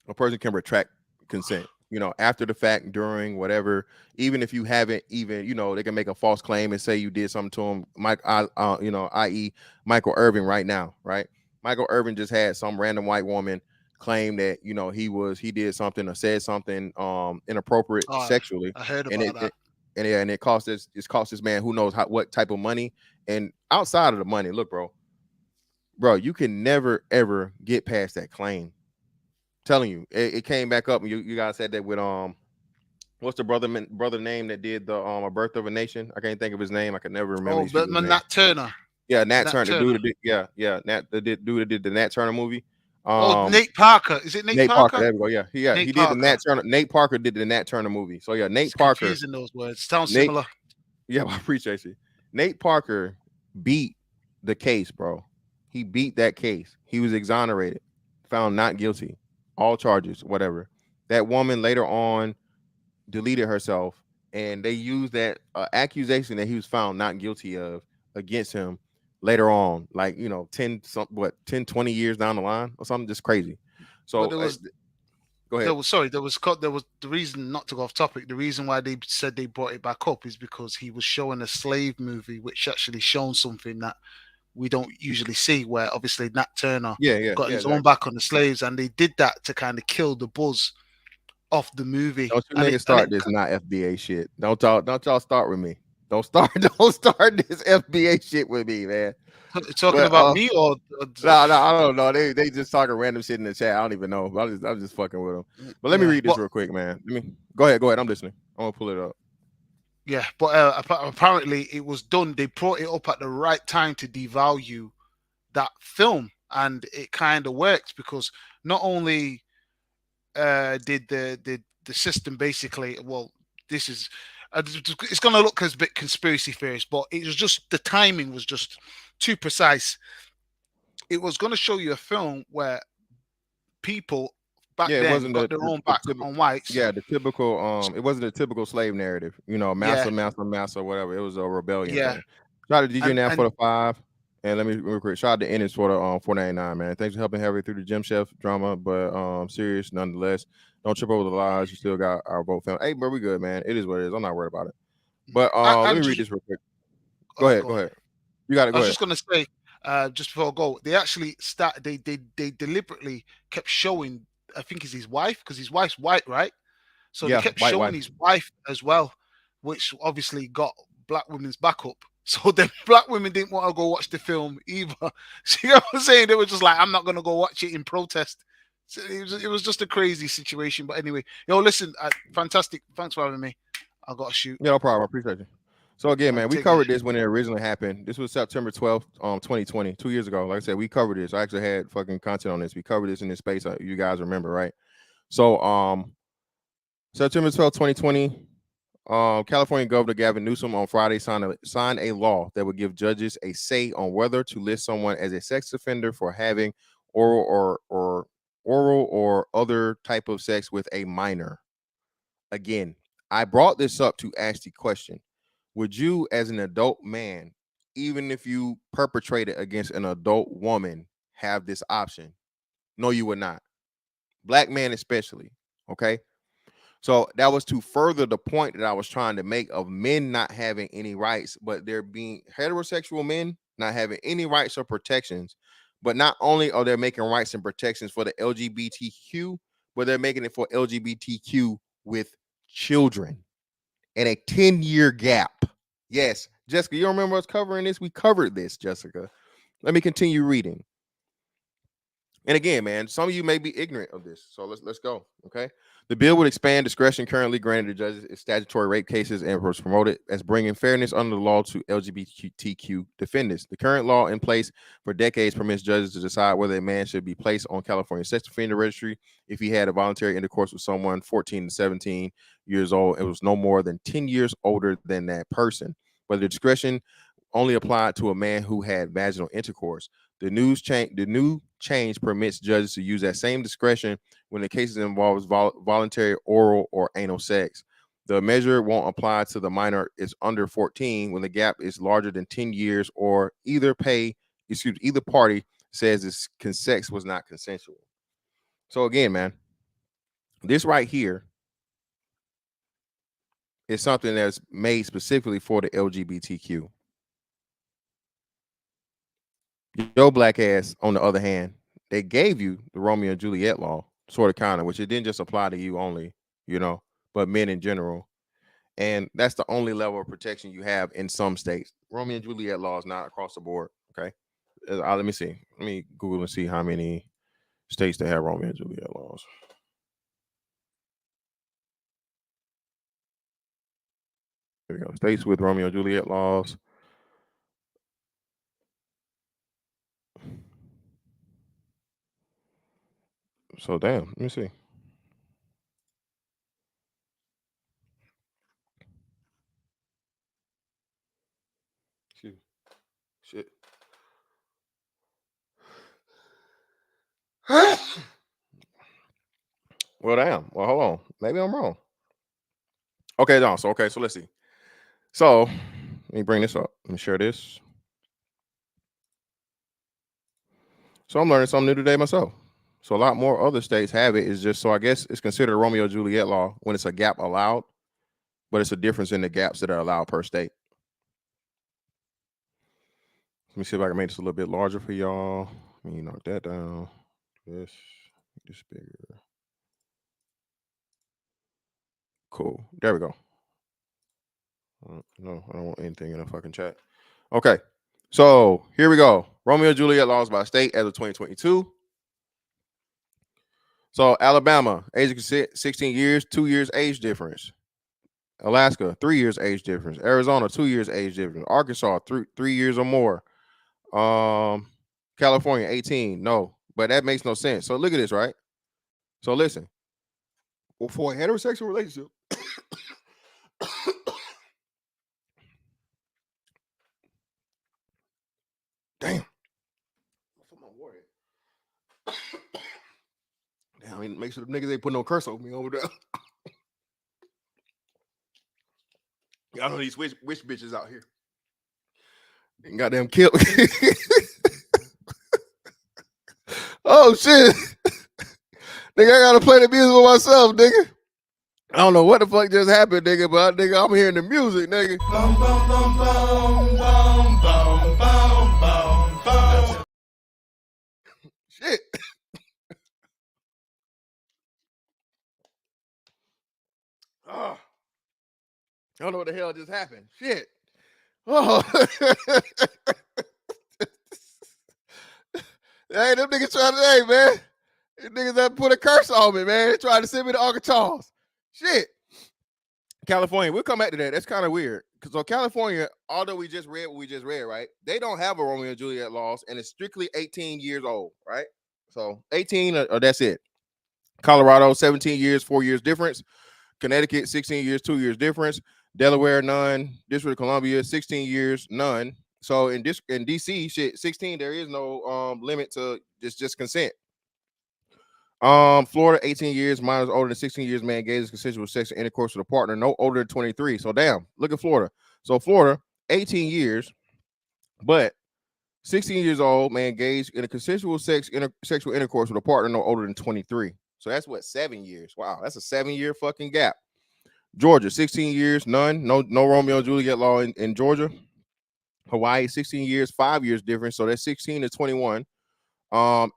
A: a person can retract consent. After the fact, during, whatever. Even if you haven't even, they can make a false claim and say you did something to him. I.e., Michael Irvin right now, right? Michael Irvin just had some random white woman claim that he did something or said something inappropriate
C: Oh,
A: sexually,
C: I heard
A: and
C: about
A: it,
C: that.
A: it and it cost this man who knows what type of money. And outside of the money, look, bro, you can never ever get past that claim. Telling you, it came back up. You guys said that with what's the brother name that did the A Birth of a Nation? I can't think of his name. I can never remember
C: Oh,
A: these
C: but
A: people's name.
C: Nat Turner.
A: Yeah, Nat
C: Nat
A: Turner, the dude
C: Turner.
A: that did, Nat the dude that did the Nat Turner movie.
C: Oh, Nate Parker. Is it Nate
A: Nate Parker.
C: Parker?
A: There we go. Yeah,
C: Nate
A: he did the
C: Parker.
A: Nat Turner. Nate Parker did the Nat Turner movie. So yeah,
C: It's
A: Nate Parker.
C: confusing those words. Sounds
A: Nate.
C: similar.
A: Yeah, I appreciate you. Nate Parker beat the case, bro. He beat that case. He was exonerated, found not guilty, all charges, whatever. That woman later on deleted herself, and they used that accusation that he was found not guilty of against him later on, like 10, 20 years down the line or something, just crazy.
C: But
A: So go ahead.
C: there was the reason, not to go off topic. The reason why they said they brought it back up is because he was showing a slave movie, which actually shown something that we don't usually see. Where obviously Nat Turner
A: Yeah,
C: got his own
A: exactly.
C: back on the slaves, and they did that to kind of kill the buzz off the movie.
A: Don't you
C: And
A: niggas start this not FBA shit. Don't y'all start with me. Don't start don't start this FBA shit with me, man.
C: talking
A: But
C: about me or
A: no, I don't know. They just talking random shit in the chat. I don't even know. I'm just fucking with them. But let me
C: yeah,
A: read this real quick, man. Let me go ahead. I'm listening. I'm gonna pull it up.
C: yeah, but apparently it was done. They brought it up at the right time to devalue that film, and it kind of worked because not only did the system basically, well, this is it's going to look as a bit conspiracy theorist, but it was just the timing was just too precise. It was going to show you a film where people back
A: Yeah, it
C: then
A: wasn't
C: got their own back on whites.
A: the typical it wasn't a typical slave narrative.
C: Yeah,
A: Massa, whatever. It was a rebellion
C: yeah,
A: thing. Shout out to DJ Nat for
C: and
A: the 5. And let me real quick. Shout out to Ennis for the 499, man. Thanks for helping Harry through the gym chef drama, but serious nonetheless. Don't trip over the lies. You still got our vote family. Hey, bro, we good, man. It is what it is. I'm not worried about it. But let me
C: and
A: read this real quick. Go ahead. Go ahead. You got it.
C: I
A: Go
C: was
A: ahead.
C: just going to say, just before I go, they actually they deliberately kept showing, I think it's his wife, because his wife's white, right? So they
A: Yeah,
C: kept
A: white
C: showing
A: wife.
C: his wife as well, which obviously got black women's back up. So then black women didn't want to go watch the film either. So you know what I'm saying? They were just like, I'm not going to go watch it in protest. So it was just a crazy situation. But anyway, listen, fantastic. Thanks for having me. I got to shoot.
A: Yeah, no problem. I appreciate you. So again, man, we
C: Take care.
A: covered this when it originally happened. This was September 12th, 2020, 2 years ago. Like I said, we covered this. I actually had fucking content on this. We covered this in this space. You guys remember, right? So September 12th, 2020, California Governor Gavin Newsom on Friday signed a law that would give judges a say on whether to list someone as a sex offender for having oral or other type of sex with a minor. Again, I brought this up to ask the question: would you, as an adult man, even if you perpetrated against an adult woman, have this option? No, you would not. Black man especially. Okay. So that was to further the point that I was trying to make of men not having any rights, but there being heterosexual men not having any rights or protections. But not only are they making rights and protections for the LGBTQ, but they're making it for LGBTQ with children and a 10-year gap. Yes, Jessica, you remember us covering this? We covered this, Jessica. Let me continue reading. And again, man, some of you may be ignorant of this. So let's go. Okay. The bill would expand discretion currently granted to judges in statutory rape cases and was promoted as bringing fairness under the law to LGBTQ defendants. The current law in place for decades permits judges to decide whether a man should be placed on California sex offender registry if he had a voluntary intercourse with someone 14 to 17 years old and was no more than 10 years older than that person. But the discretion only applied to a man who had vaginal intercourse. The new change permits judges to use that same discretion when the cases involves voluntary oral or anal sex. The measure won't apply to the minor is under 14 when the gap is larger than 10 years or either party says this sex was not consensual. So again, man, this right here is something that's made specifically for the LGBTQ. Your black ass, on the other hand, they gave you the Romeo and Juliet law, sort of kind of, which it didn't just apply to you only, but men in general. And that's the only level of protection you have in some states. Romeo and Juliet law is not across the board. Okay. Let me see. Let me Google and see how many states that have Romeo and Juliet laws. There we go. States with Romeo and Juliet laws. So damn, let me see. Excuse me. Shit. Well, damn. Well, hold on. Maybe I'm wrong. Okay, no. So let's see. So let me bring this up. Let me share this. So I'm learning something new today myself. So a lot more other states have it. It's just so I guess it's considered a Romeo Juliet law when it's a gap allowed, but it's a difference in the gaps that are allowed per state. Let me see if I can make this a little bit larger for y'all. Let me knock that down. This bigger. Cool. There we go. No, I don't want anything in the fucking chat. Okay. So here we go. Romeo and Juliet laws by state as of 2022. So Alabama, age of consent, 16 years, 2 years age difference. Alaska, 3 years age difference. Arizona, 2 years age difference. Arkansas, 3 years or more. California, 18. No, but that makes no sense. So look at this, right? So listen. Well, for a heterosexual relationship, damn. Damn, I mean, make sure the niggas ain't put no curse over me over there. Y'all know these witch bitches out here. They goddamn killed. Oh shit. Nigga, I gotta play the music with myself, nigga. I don't know what the fuck just happened, nigga, but nigga, I'm hearing the music, nigga. Bum, bum, bum, bum, bum, bum, bum, bum, bum. Shit. Oh. I don't know what the hell just happened. Shit. Oh. Hey, them niggas trying to, hey, man. These niggas that put a curse on me, man. They trying to send me to Arkansas. Shit. California, we'll come back to that. That's kind of weird. So California, although we just read what we just read, right? They don't have a Romeo and Juliet laws, and it's strictly 18 years old, right? So 18, or that's it. Colorado, 17 years, 4 years difference. Connecticut, 16 years, 2 years difference. Delaware, none. District of Columbia, 16 years, none. So in DC, shit, 16, there is no limit to just consent. Florida, 18 years, minors older than 16 years, man engages consensual sexual intercourse with a partner no older than 23. So damn, look at Florida. So Florida, 18 years, but 16 years old, man engaged in a consensual sexual intercourse with a partner no older than 23. So that's what, 7 years. Wow, that's a 7-year fucking gap. Georgia, 16 years, none. No Romeo and Juliet law in Georgia. Hawaii, 16 years, 5 years difference. So that's 16 to 21.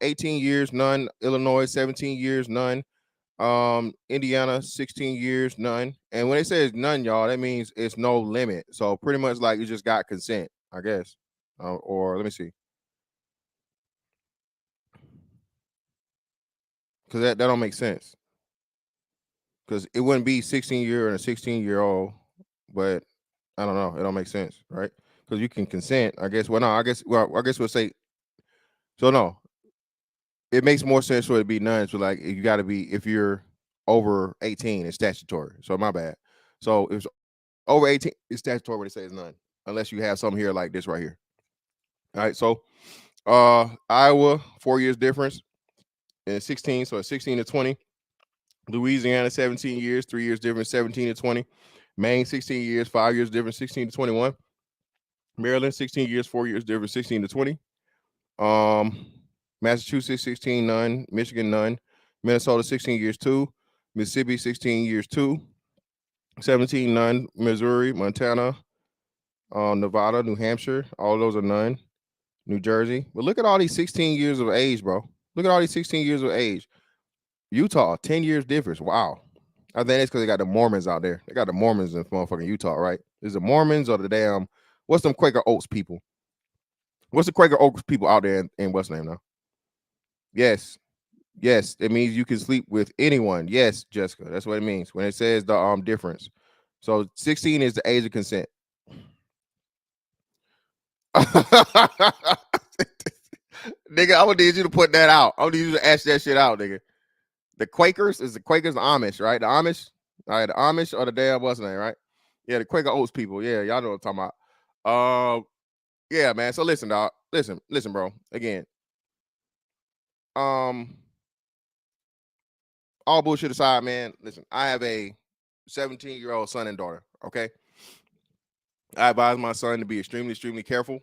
A: 18 years, none. Illinois, 17 years, none. Indiana, 16 years, none. And when it says none, y'all, that means it's no limit. So pretty much like you just got consent, I guess. Or let me see. Because that don't make sense. Because it wouldn't be 16-year and a 16-year-old, but I don't know. It don't make sense, right? Because you can consent, I guess. Well, no, I guess we'll say. So no, it makes more sense for it to be none. So like, you got to be, if you're over 18, it's statutory. So my bad. So if it's over 18, it's statutory when it says none, unless you have something here like this right here. All right. So Iowa, 4 years difference, and 16. So it's 16 to 20. Louisiana, 17 years, 3 years difference, 17 to 20. Maine, 16 years, 5 years difference, 16 to 21. Maryland, 16 years, 4 years difference, 16 to 20. Massachusetts, 16, none. Michigan, none. Minnesota, 16 years, 2. Mississippi, 16 years, 2. 17, none. Missouri, Montana, Nevada, New Hampshire, all those are none. New Jersey. But look at all these 16 years of age, bro. Look at all these 16 years of age. Utah, 10 years difference. Wow. I think it's because they got the Mormons out there. They got the Mormons in motherfucking Utah, right? Is the Mormons or the damn, what's them Quaker Oats people? What's the Quaker Oats people out there in what's name now? Yes. Yes. It means you can sleep with anyone. Yes, Jessica. That's what it means when it says the difference. So 16 is the age of consent. Nigga, I would need you to put that out. I would need you to ask that shit out, nigga. The Quakers is the Quakers, the Amish, right? The Amish, all right, the Amish or the damn what's the name, right? Yeah, the Quaker Oats people. Yeah, y'all know what I'm talking about. Yeah, man. So listen, dog. Listen, bro. Again, all bullshit aside, man. Listen, I have a 17-year-old son and daughter. Okay, I advise my son to be extremely, extremely careful.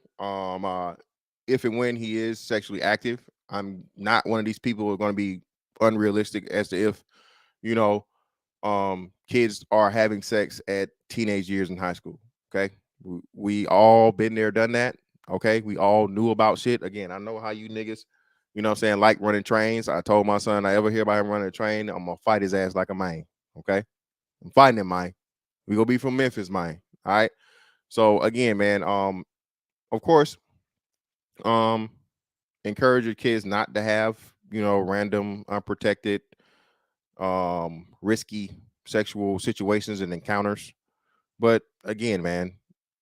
A: If and when he is sexually active, I'm not one of these people who are going to be unrealistic as to if, you know, kids are having sex at teenage years in high school. Okay. We all been there, done that. Okay. We all knew about shit. Again, I know how you niggas, you know what I'm saying, like running trains. I told my son, I ever hear about him running a train, I'm going to fight his ass like a man. Okay. I'm fighting him, man. We gonna be from Memphis, man. All right. So again, man, of course, um, encourage your kids not to have, you know, random, unprotected, risky sexual situations and encounters. But again, man,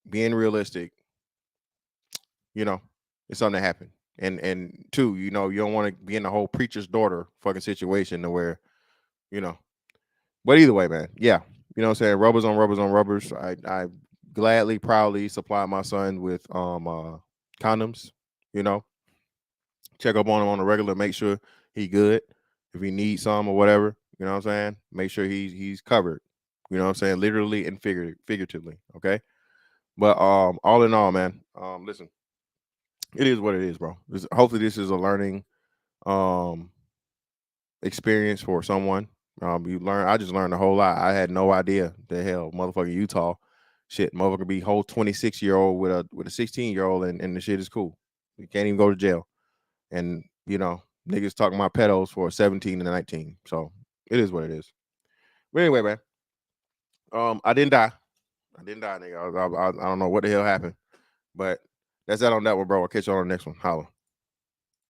A: being realistic, you know, it's something that happened. And two, you know, you don't want to be in the whole preacher's daughter fucking situation to where, you know. But either way, man, yeah, you know what I'm saying? Rubbers on rubbers on rubbers. I gladly, proudly supply my son with condoms, you know. Check up on him on a regular, make sure he good. If he needs some or whatever, you know what I'm saying? Make sure he's covered. You know what I'm saying? Literally and figuratively. Okay. But all in all, man, listen, it is what it is, bro. Hopefully this is a learning um experience for someone. You learn. I just learned a whole lot. I had no idea the hell, motherfucking Utah, shit, motherfucker be whole 26-year-old with a 16-year-old, and the shit is cool. You can't even go to jail, and you know niggas talking about pedos for 17 and 19. So it is what it is. But anyway, man, I didn't die. I didn't die, nigga. I don't know what the hell happened, but that's that on that one, bro. I'll catch you on the next one. Holla.